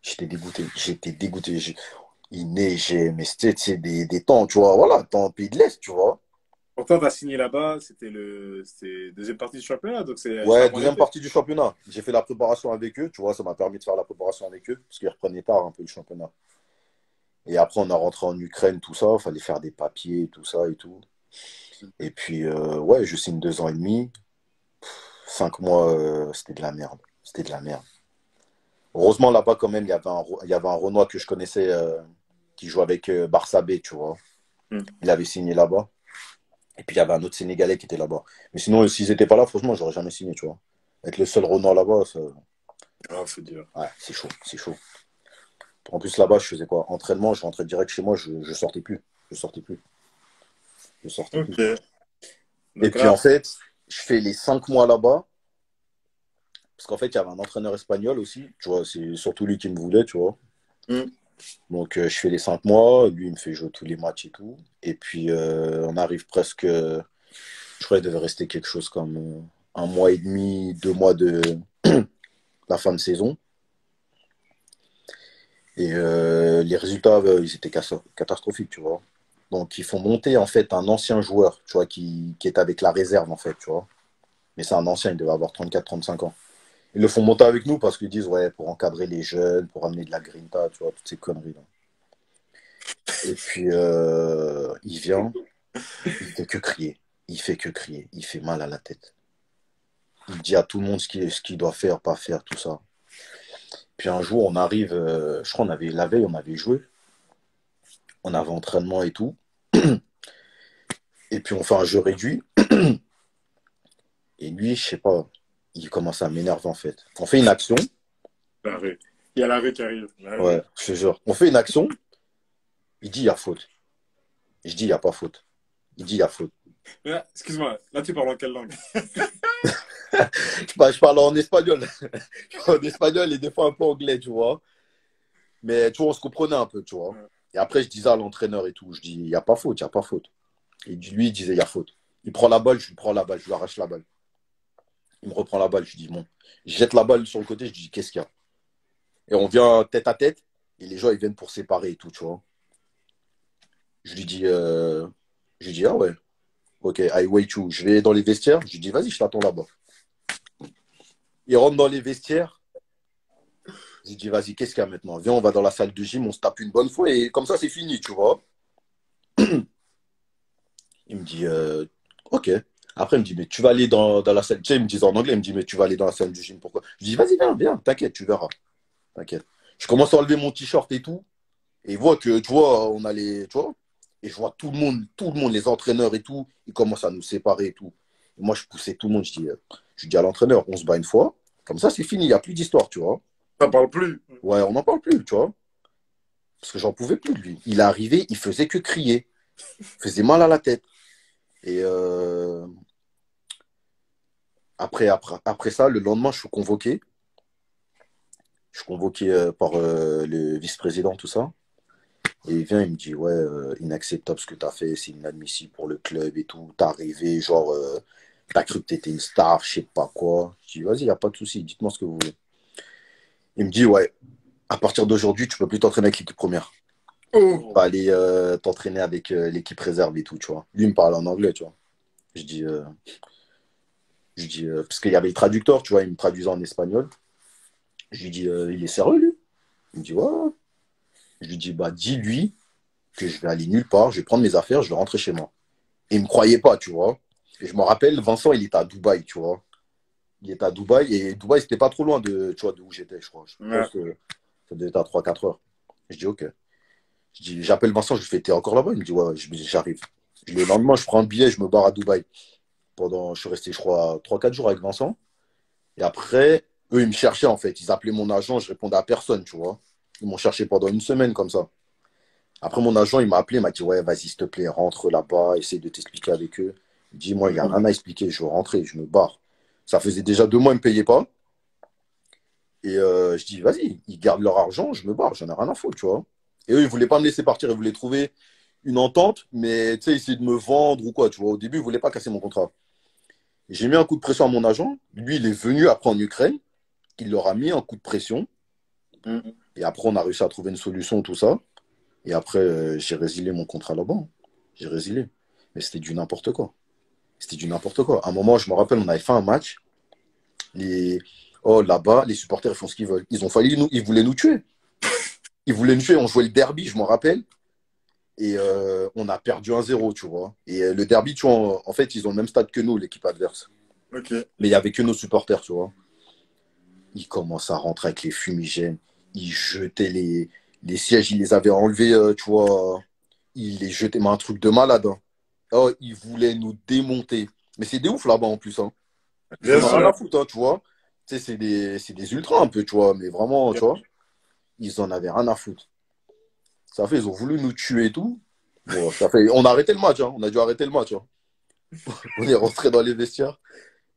J'étais dégoûté. J'étais dégoûté. Il neigeait, mais c'était, tu sais, des temps, tu vois. Voilà, temps pays de l'Est, tu vois. Pourtant, t'as signé là-bas, c'était deuxième partie du championnat, donc c'est Ouais, avant deuxième l'été. partie du championnat. J'ai fait la préparation avec eux, tu vois. Ça m'a permis de faire la préparation avec eux, parce qu'ils reprenaient tard un peu le championnat. Et après, on est rentré en Ukraine, tout ça. Il fallait faire des papiers, tout ça et tout. Et puis, ouais, je signe 2 ans et demi. 5 mois, c'était de la merde. C'était de la merde. Heureusement, là-bas, quand même, il y avait un Renoir que je connaissais qui joue avec Barça B, tu vois. Hmm. Il avait signé là-bas. Et puis, il y avait un autre Sénégalais qui était là-bas. Mais sinon, s'ils n'étaient pas là, franchement, j'aurais jamais signé, tu vois. Être le seul Renoir là-bas, Ah, c'est dur. ouais, c'est chaud, c'est chaud. En plus, là-bas, je faisais quoi? Entraînement, je rentrais direct chez moi, je sortais plus. Je sortais plus. Je sortais plus. Ok. Et Donc puis, en là, fait, je fais les 5 mois là-bas. Parce qu'en fait, il y avait un entraîneur espagnol aussi. Tu vois, c'est surtout lui qui me voulait, tu vois. hmm, Donc, je fais les 5 mois. Lui, il me fait jouer tous les matchs et tout. Et puis, on arrive presque. Je crois qu'il devait rester quelque chose comme 1 mois et demi, 2 mois de la fin de saison. Et les résultats, ils étaient catastrophiques, tu vois. Donc, ils font monter, en fait, un ancien joueur, tu vois, qui est avec la réserve, en fait, tu vois. Mais c'est un ancien, il devait avoir 34-35 ans. Ils le font monter avec nous parce qu'ils disent, ouais, pour encadrer les jeunes, pour amener de la grinta, tu vois, toutes ces conneries là. Et puis, il vient, il fait que crier. Il fait que crier. Il fait mal à la tête. Il dit à tout le monde ce qu'il doit faire, pas faire, tout ça. Puis un jour, on arrive, je crois la veille, on avait joué. On avait entraînement et tout. Et puis on fait un jeu réduit. Et lui, je sais pas, il commence à m'énerver en fait. On fait une action. L'arrêt. Il y a l'arrêt qui arrive. L'arrêt. Ouais, je te jure. On fait une action. Il dit, il y a faute. Je dis, il n'y a pas faute. Il dit, il y a faute. Là, excuse-moi, là tu parles en quelle langue? Je parle en espagnol. Je parle en espagnol et des fois un peu anglais, tu vois. Mais tu vois, on se comprenait un peu, tu vois. Et après, je disais à l'entraîneur et tout, je dis, il n'y a pas faute, il n'y a pas faute. Et lui, il disait, il y a faute. Il prend la balle, je lui prends la balle, je lui arrache la balle. Il me reprend la balle, je lui dis, bon. Je jette la balle sur le côté, je lui dis, qu'est-ce qu'il y a? Et on vient tête à tête, et les gens, ils viennent pour séparer et tout, tu vois. Je lui dis, ah ouais, ok, I wait you. Je vais dans les vestiaires, je lui dis, vas-y, je t'attends là-bas. Il rentre dans les vestiaires, je lui dis, vas-y, qu'est-ce qu'il y a maintenant? Viens, on va dans la salle de gym, on se tape une bonne fois, et comme ça, c'est fini, tu vois. Il me dit, ok. Après, il me dit, mais tu vas aller dans la salle. Tu sais, il me disait en anglais, il me dit, mais tu vas aller dans la salle du gym, pourquoi? Je dis, vas-y, viens, t'inquiète, tu verras. T'inquiète. Je commence à enlever mon t-shirt et tout. Et il voit que, tu vois, on a les. Tu vois? Et je vois tout le monde, les entraîneurs et tout, ils commencent à nous séparer et tout. Et moi, je poussais tout le monde. Je dis à l'entraîneur, on se bat une fois. Comme ça, c'est fini, il n'y a plus d'histoire, tu vois. Ça parle plus. Ouais, on n'en parle plus, tu vois. Parce que j'en pouvais plus de lui. Il est arrivé, il faisait que crier. Il faisait mal à la tête. Et après ça, le lendemain, je suis convoqué. Je suis convoqué par le vice-président, tout ça. Et il vient, il me dit, ouais, inacceptable ce que tu as fait, c'est inadmissible pour le club et tout. T'as rêvé, genre, t'as cru que t'étais une star, je sais pas quoi. Je dis, vas-y, y a pas de souci, dites-moi ce que vous voulez. Il me dit, ouais, à partir d'aujourd'hui, tu peux plus t'entraîner avec l'équipe première. Oh. Tu vas aller t'entraîner avec l'équipe réserve et tout, tu vois. Lui, il me parle en anglais, tu vois. Je dis, parce qu'il y avait le traducteur, tu vois, il me traduisait en espagnol. Je lui dis, il est sérieux, lui? Il me dit, ouais, ouais. Je lui dis, bah, dis-lui que je vais aller nulle part, je vais prendre mes affaires, je vais rentrer chez moi. Et il me croyait pas, tu vois. Et je me rappelle, Vincent, il était à Dubaï, tu vois. Il était à Dubaï, et Dubaï, c'était pas trop loin de, tu vois, d'où j'étais, je crois. Je pense que ça devait être à 3-4 heures. Je dis, ok. J'appelle Vincent, je lui fais, t'es encore là-bas? Il me dit, ouais, j'arrive. Le lendemain, je prends un billet, je me barre à Dubaï. Je suis resté, je crois, 3-4 jours avec Vincent. Et après, eux, ils me cherchaient, en fait. Ils appelaient mon agent, je répondais à personne, tu vois. Ils m'ont cherché pendant une semaine, comme ça. Après, mon agent, il m'a appelé, il m'a dit, ouais, vas-y, s'il te plaît, rentre là-bas, essaye de t'expliquer avec eux. Il dit, moi, il n'y a rien à expliquer, je veux rentrer, je me barre. Ça faisait déjà 2 mois, ils ne me payaient pas. Et je dis, vas-y, ils gardent leur argent, je me barre, j'en ai rien à foutre, tu vois. Et eux, ils ne voulaient pas me laisser partir, ils voulaient trouver une entente, mais tu sais, essayer de me vendre ou quoi, tu vois. Au début, ils ne voulaient pas casser mon contrat. Et j'ai mis un coup de pression à mon agent. Lui, il est venu après en Ukraine. Il leur a mis un coup de pression. Et après, on a réussi à trouver une solution, tout ça. Et après, j'ai résilié mon contrat là-bas. J'ai résilié. Mais c'était du n'importe quoi. C'était du n'importe quoi. À un moment, je me rappelle, on avait fait un match. Oh, là-bas, les supporters ils font ce qu'ils veulent. Ils voulaient nous tuer. Ils voulaient nous tuer. On jouait le derby, je m'en rappelle. Et on a perdu 1-0, tu vois. Et le derby, tu vois, en fait, ils ont le même stade que nous, l'équipe adverse. Okay. Mais il n'y avait que nos supporters, tu vois. Ils commencent à rentrer avec les fumigènes. Ils jetaient les sièges, ils les avaient enlevés, tu vois. Ils les jetaient, mais un truc de malade. Hein. Oh, ils voulaient nous démonter. Mais c'est des oufs là-bas en plus. Hein. Ils en ont rien à foutre, hein, tu vois. Tu sais, c'est des ultras un peu, tu vois. Mais vraiment, tu vois, ils en avaient rien à foutre. Ça fait, ils ont voulu nous tuer et tout. Bon, ça fait, on a arrêté le match. Hein. On a dû arrêter le match. Hein. On est rentré dans les vestiaires.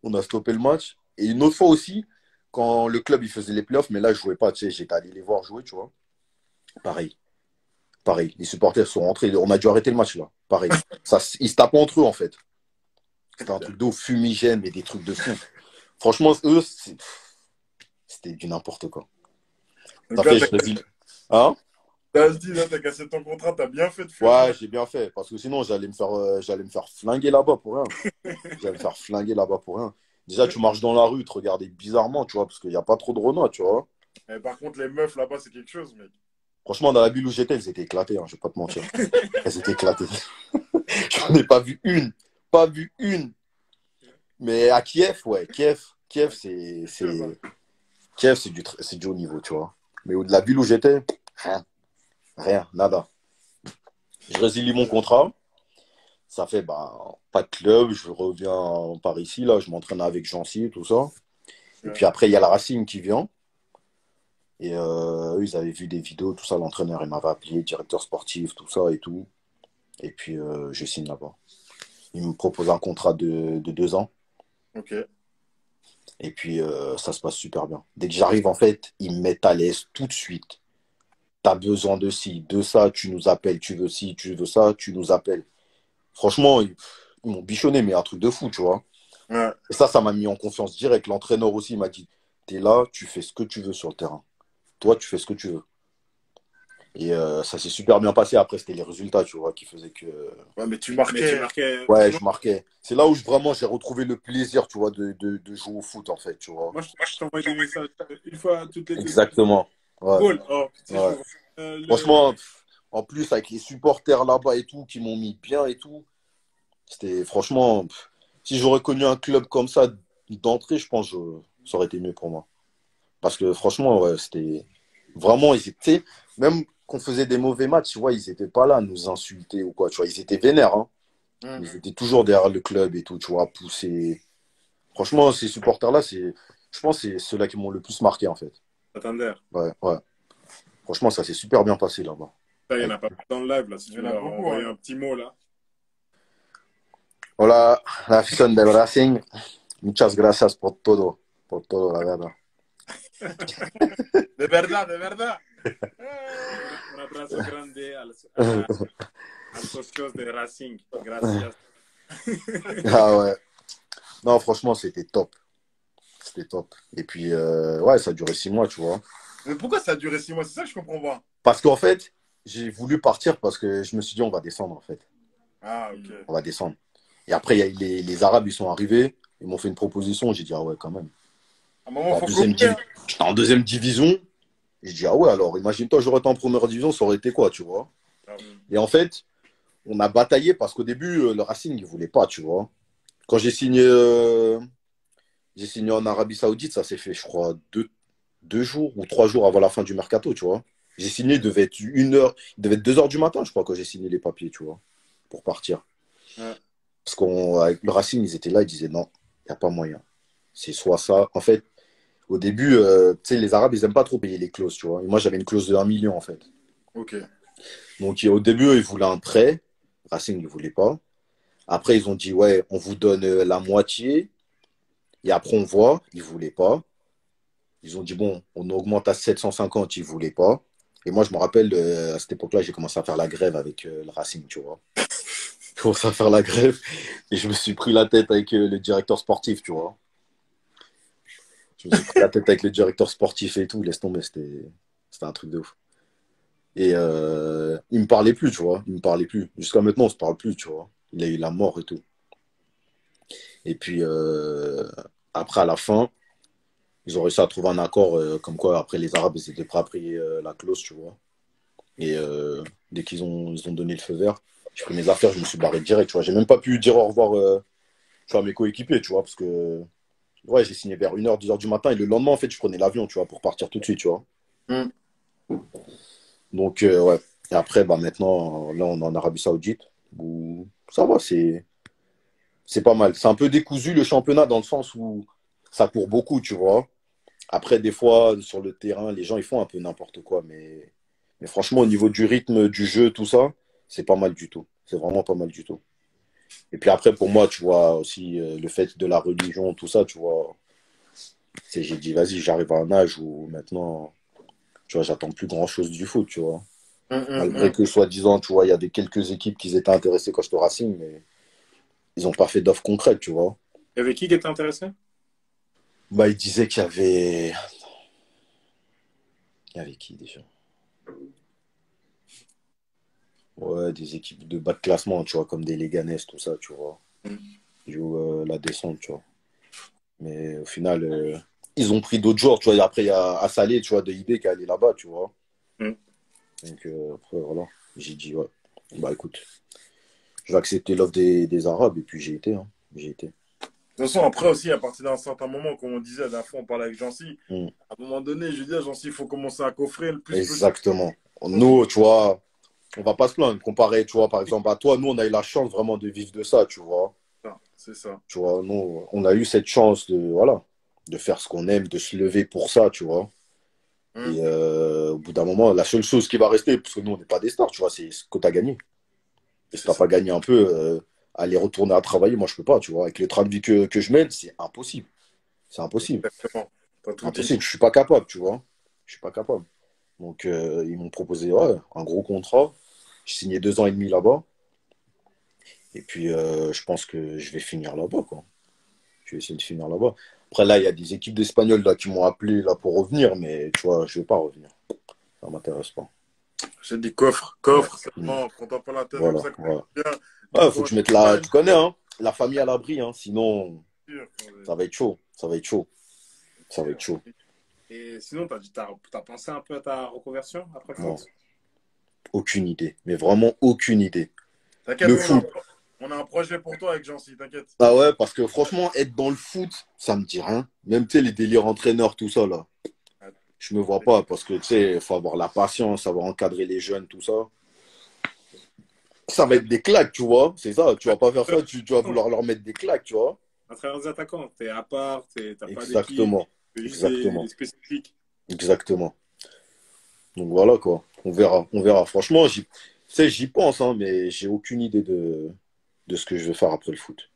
On a stoppé le match. Et une autre fois aussi, quand le club il faisait les playoffs, mais là je jouais pas, tu sais, j'étais allé les voir jouer, tu vois. Pareil. Pareil. Les supporters sont rentrés. On a dû arrêter le match là. Pareil. Ça, ils se tapaient entre eux en fait. C'était un truc d'eau fumigène, mais des trucs de fou. Franchement, eux, c'était du n'importe quoi. Ça fait, hein? T'as dit, là, t'as cassé ton contrat, t'as bien fait de faire. Ouais, j'ai bien fait. Parce que sinon, j'allais me faire flinguer là-bas pour rien. J'allais me faire flinguer là-bas pour rien. Déjà, tu marches dans la rue, te regarder bizarrement, tu vois, parce qu'il n'y a pas trop de Renois, tu vois. Par contre, les meufs là-bas, c'est quelque chose, mec. Franchement, dans la ville où j'étais, elles étaient éclatées, hein, je vais pas te mentir. Elles étaient éclatées. J'en ai pas vu une. Pas vu une. Mais à Kiev, ouais, Kiev, Kiev, c'est du haut niveau, tu vois. Mais de la ville où j'étais, rien, rien, nada. Je résilie mon contrat. Ça fait bah, pas de club. Je reviens par ici, là. Je m'entraîne avec Jancy, tout ça. Et Ouais. puis après, il y a la Racing qui vient. Et eux, ils avaient vu des vidéos, tout ça. L'entraîneur, il m'avait appelé, directeur sportif, tout ça et tout. Et puis, je signe là-bas. Il me propose un contrat de 2 ans. Ok. Et puis, ça se passe super bien. Dès que j'arrive, en fait, ils me mettent à l'aise tout de suite. T'as besoin de ci, de ça, tu nous appelles. Tu veux ci, tu veux ça, tu nous appelles. Franchement, ils m'ont bichonné, mais un truc de fou, tu vois. Ouais. Et ça m'a mis en confiance direct. L'entraîneur aussi il m'a dit, t'es là, tu fais ce que tu veux sur le terrain. Toi, tu fais ce que tu veux. Et ça s'est super bien passé. Après, c'était les résultats, tu vois, qui faisaient que... Ouais, mais tu Mais tu marquais. marquais. Ouais, je marquais. C'est là où vraiment j'ai retrouvé le plaisir, tu vois, de jouer au foot, en fait, tu vois. Moi, je t'envoie des messages une fois toutes les 2 semaines. Exactement. Ouais, Goal. Oh, tu sais, je ouais. me vois. Franchement, en plus, avec les supporters là-bas et tout, qui m'ont mis bien et tout, c'était franchement, si j'aurais connu un club comme ça d'entrée, je pense que ça aurait été mieux pour moi. Parce que franchement, ouais, c'était vraiment, ils étaient, même qu'on faisait des mauvais matchs, tu vois, ils étaient pas là à nous insulter ou quoi, tu vois, ils étaient vénères, hein. Hum. Ils étaient toujours derrière le club et tout, tu vois, pousser. Franchement, ces supporters-là, je pense que c'est ceux-là qui m'ont le plus marqué, en fait. Attendez, Ouais, ouais. Franchement, ça s'est super bien passé là-bas. il y en Avec- a pas dans le live là. Si Il tu y veux en a leur beaucoup, envoyer hein. un petit mot là. Hola, la afición del Racing. Muchas gracias por todo, la verdad. De verdad, de verdad. Un abrazo grande al socios de Racing. Gracias. Ah ouais. Non, franchement, c'était top. C'était top. Et puis, ouais, ça a duré 6 mois, tu vois. Mais pourquoi ça a duré 6 mois? C'est ça que je comprends pas. Parce qu'en fait, j'ai voulu partir parce que je me suis dit, on va descendre, en fait. Ah, ok. On va descendre. Et après, il y a les Arabes, ils sont arrivés. Ils m'ont fait une proposition. J'ai dit, ah ouais, quand même. À un moment, faut couper. J'étais en deuxième division. Et je dis, ah ouais, alors, imagine-toi, j'aurais été en première division, ça aurait été quoi, tu vois. Ah, Et en fait, on a bataillé parce qu'au début, le Racing, il voulait pas, tu vois. Quand j'ai signé en Arabie Saoudite, ça s'est fait, je crois, 2 jours ou 3 jours avant la fin du mercato, tu vois. J'ai signé, il devait être 1 heure, il devait être 2 heures du matin, je crois, quand j'ai signé les papiers, tu vois, pour partir. ouais. Parce qu'avec le Racing, ils étaient là, ils disaient non, il n'y a pas moyen. C'est soit ça. En fait, au début, tu sais, les Arabes, ils n'aiment pas trop payer les clauses, tu vois. Et moi, j'avais une clause de 1 million, en fait. Ok. Donc, au début, ils voulaient un prêt. Racing, ils ne voulaient pas. Après, ils ont dit, ouais, on vous donne la moitié. Et après, on voit, ils ne voulaient pas. Ils ont dit, bon, on augmente à 750, ils ne voulaient pas. Et moi, je me rappelle, à cette époque-là, j'ai commencé à faire la grève avec le Racing, tu vois. J'ai commencé à faire la grève et je me suis pris la tête avec le directeur sportif, tu vois. Je me suis pris la tête avec le directeur sportif et tout, laisse tomber, c'était un truc de ouf. Et il me parlait plus, tu vois. Il me parlait plus. Jusqu'à maintenant, on se parle plus, tu vois. Il a eu la mort et tout. Et puis, après, à la fin, ils ont réussi à trouver un accord, comme quoi, après, les Arabes, ils étaient prêts à payer la clause, tu vois. Et dès ils ont donné le feu vert, j'ai pris mes affaires, je me suis barré direct, tu vois. J'ai même pas pu dire au revoir, tu vois, à mes coéquipiers, tu vois, parce que, ouais, j'ai signé vers 1 heure 2 heures du matin, et le lendemain, en fait, je prenais l'avion, tu vois, pour partir tout de suite, tu vois. Hum. Donc, ouais. Et après, bah, maintenant, là, on est en Arabie Saoudite, où ça va, c'est pas mal. C'est un peu décousu, le championnat, dans le sens où ça court beaucoup, tu vois. Après, des fois, sur le terrain, les gens, ils font un peu n'importe quoi, mais franchement, au niveau du rythme, du jeu, tout ça, c'est pas mal du tout. C'est vraiment pas mal du tout. Et puis après, pour moi, tu vois, aussi, le fait de la religion, tout ça, tu vois, j'ai dit, vas-y, j'arrive à un âge où maintenant, tu vois, j'attends plus grand-chose du foot, tu vois. Malgré que, soi-disant, tu vois, il y a quelques équipes qui étaient intéressées quand j'étais au Racing, mais ils n'ont pas fait d'offres concrètes, tu vois. Il y avait qui était intéressé? Bah, ils disaient qu'il y avait... Il y avait qui, déjà? Ouais, des équipes de bas de classement, tu vois, comme des Leganés, tout ça, tu vois. Hum. Qui jouent la descente, tu vois. Mais au final, ils ont pris d'autres joueurs, tu vois. Après, il y a Assalé, tu vois, de IB qui est allé là-bas, tu vois. Mm. Donc, après, voilà. J'ai dit, ouais. Bah, écoute, je vais accepter l'offre des Arabes, et puis j'ai été, hein. J'ai été. De toute façon, après aussi, à partir d'un certain moment, comme on disait, la dernière fois, on parlait avec Jancy, Mm. à un moment donné, je dis à Jancy, il faut commencer à coffrer le plus possible. Exactement. Nous, tu vois, on va pas se plaindre. Comparé, tu vois, par exemple, à toi, nous, on a eu la chance vraiment de vivre de ça, tu vois. C'est ça. Tu vois, nous, on a eu cette chance de, voilà, de faire ce qu'on aime, de se lever pour ça, tu vois. Mm. Et au bout d'un moment, la seule chose qui va rester, parce que nous, on n'est pas des stars, tu vois, c'est ce que tu as gagné. Et si tu C'est n'as pas ça. gagné un peu, aller retourner à travailler, moi, je peux pas, tu vois. Avec le train de vie que je mène, c'est impossible. C'est impossible. Exactement. T'as tout dit. Impossible. Je suis pas capable, tu vois. Je suis pas capable. Donc, ils m'ont proposé ouais, un gros contrat. J'ai signé 2 ans et demi là-bas. Et puis, je pense que je vais finir là-bas, quoi. Je vais essayer de finir là-bas. Après, là, il y a des équipes d'Espagnols là, qui m'ont appelé là, pour revenir, mais tu vois, je vais pas revenir. Ça m'intéresse pas. J'ai dit coffre, Ouais. coffre, seulement, prends pas la tête comme Voilà. ça, que Voilà. bien. Ouais, Du faut coup, que je mette la. Tu connais, hein? La famille à l'abri, hein? Sinon, sûr, ça va être chaud. Ça va être chaud. Ça va être sûr. chaud. Et sinon, t'as pensé un peu à ta reconversion après le Non, foot? aucune idée. Mais vraiment aucune idée. T'inquiète, Le nous, foot. on a un projet pour toi avec Jancy, t'inquiète. Ah ouais, parce que franchement, être dans le foot, ça me dit rien. Même, tu sais, les délires entraîneurs, tout ça, là. Je me vois pas parce que, tu sais, il faut avoir la patience, savoir encadrer les jeunes, tout ça. Ça va être des claques, tu vois. C'est ça. Tu vas pas faire ça, tu vas vouloir leur mettre des claques, tu vois. À travers des attaquants, t'es à part, t'as pas d'équipe, Exactement. c'est juste des Exactement. spécifiques. Exactement. Donc voilà, quoi. On verra. On verra. Franchement, tu sais, j'y pense, hein, mais j'ai aucune idée de ce que je vais faire après le foot.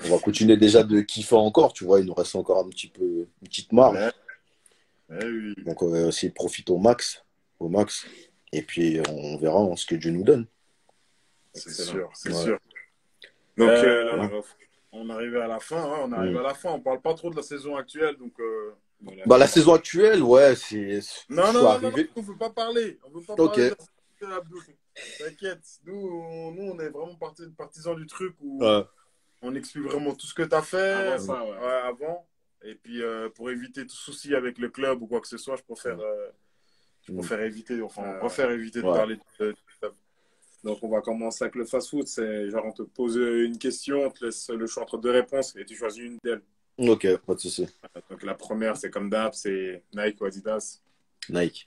On va continuer déjà de kiffer encore, tu vois. Il nous reste encore un petit peu, une petite Ouais, marge. oui. Donc on va essayer de profiter au max. Au max. Et puis on verra hein, ce que Dieu nous donne. C'est Excellent. sûr, c'est Ouais. sûr. Donc, Voilà. on arrive à la fin, hein, on arrive Mm. à la fin. On parle pas trop de la saison actuelle, donc. Voilà, Bah, la c'est saison actuelle, ouais, c'est. Je Non, suis non, non, non, non, arrivé. on veut pas parler. On veut pas Ok. parler de la saison actuelle, Abdou. T'inquiète, nous, on est vraiment partisans du truc où Ouais. on explique vraiment tout ce que tu as fait avant ça, ouais. avant. Et puis, pour éviter tout souci avec le club ou quoi que ce soit, je Mm. préfère éviter, enfin, on Ouais. préfère éviter de Ouais. parler du club. Donc, on va commencer avec le fast-food. C'est genre, on te pose une question, on te laisse le choix entre deux réponses et tu choisis une d'elles. Ok, pas de souci. Donc, la première, c'est comme d'hab, c'est Nike ou Adidas. Nike.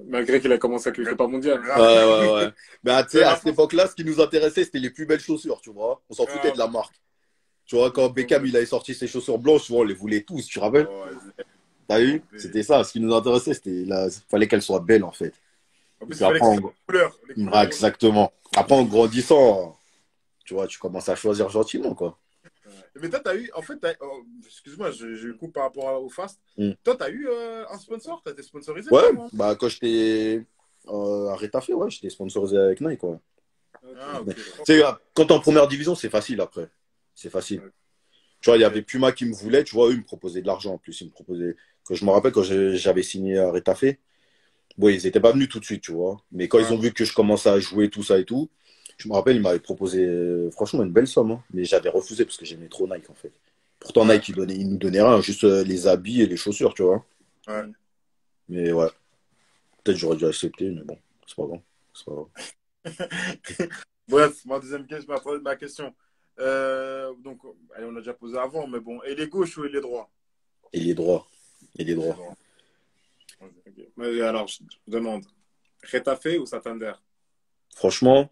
Malgré qu'il a commencé avec le prépa mondial. Ouais, ouais, ouais. Mais tu sais, C'est à la cette époque-là, ce qui nous intéressait, c'était les plus belles chaussures, tu vois. On s'en foutait de la marque. Tu vois, quand Beckham, il avait sorti ses chaussures blanches, tu vois, on les voulait tous, tu te rappelles? Oh, T'as vu? C'était ça. Ce qui nous intéressait, c'était fallait qu'elles soient belles, en fait. en Et plus, puis il fallait après, que ce soit les Ah, couleurs. exactement. Après, en grandissant, tu vois, tu commences à choisir gentiment, quoi. Mais toi, tu as eu, en fait, excuse-moi, je coupe par rapport au Fast. Mm. Toi, tu as eu un sponsor? Tu as été sponsorisé Ouais, toi, non? bah quand j'étais à Retafe, ouais, j'étais sponsorisé avec Nike, quoi. Ah, Mais, ok. tu sais, quand t'es en première division, c'est facile après. C'est facile. Tu vois, il y avait Puma qui me voulait, tu vois, eux, ils me proposaient de l'argent en plus. Ils me proposaient. Que je me rappelle quand j'avais signé à Retafe, bon, ils n'étaient pas venus tout de suite, tu vois. Mais quand ils Ouais. ont vu que je commençais à jouer tout ça et tout, je me rappelle, ils m'avaient proposé franchement une belle somme, hein. Mais j'avais refusé parce que j'aimais trop Nike en fait. Pourtant, Ouais. Nike, ils nous donnaient rien, juste les habits et les chaussures, tu vois. Ouais. Mais ouais, peut-être j'aurais dû accepter, mais bon, c'est pas grave. C'est pas grave. Bref, ma deuxième question, ma question. Donc, allez, on l'a déjà posé avant, mais bon. Et les gauches ou les droits? Et les droits. Et les droits. Ok. Mais alors, je demande, Retafe ou Santander? Franchement,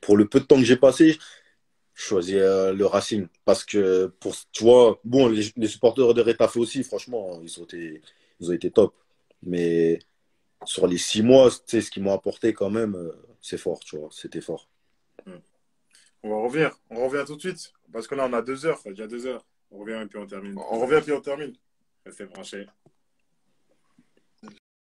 pour le peu de temps que j'ai passé, je choisis le Racing. Parce que, tu vois, bon, les supporters de Retafe aussi, franchement, ils ont été top. Mais sur les 6 mois, tu sais, ce qu'ils m'ont apporté quand même, c'est fort, tu vois, c'était fort. On va revenir. On revient tout de suite. Parce que là, on a 2 heures. Ça fait déjà 2 heures. On revient et puis on termine. On revient puis on termine. Restez branchés.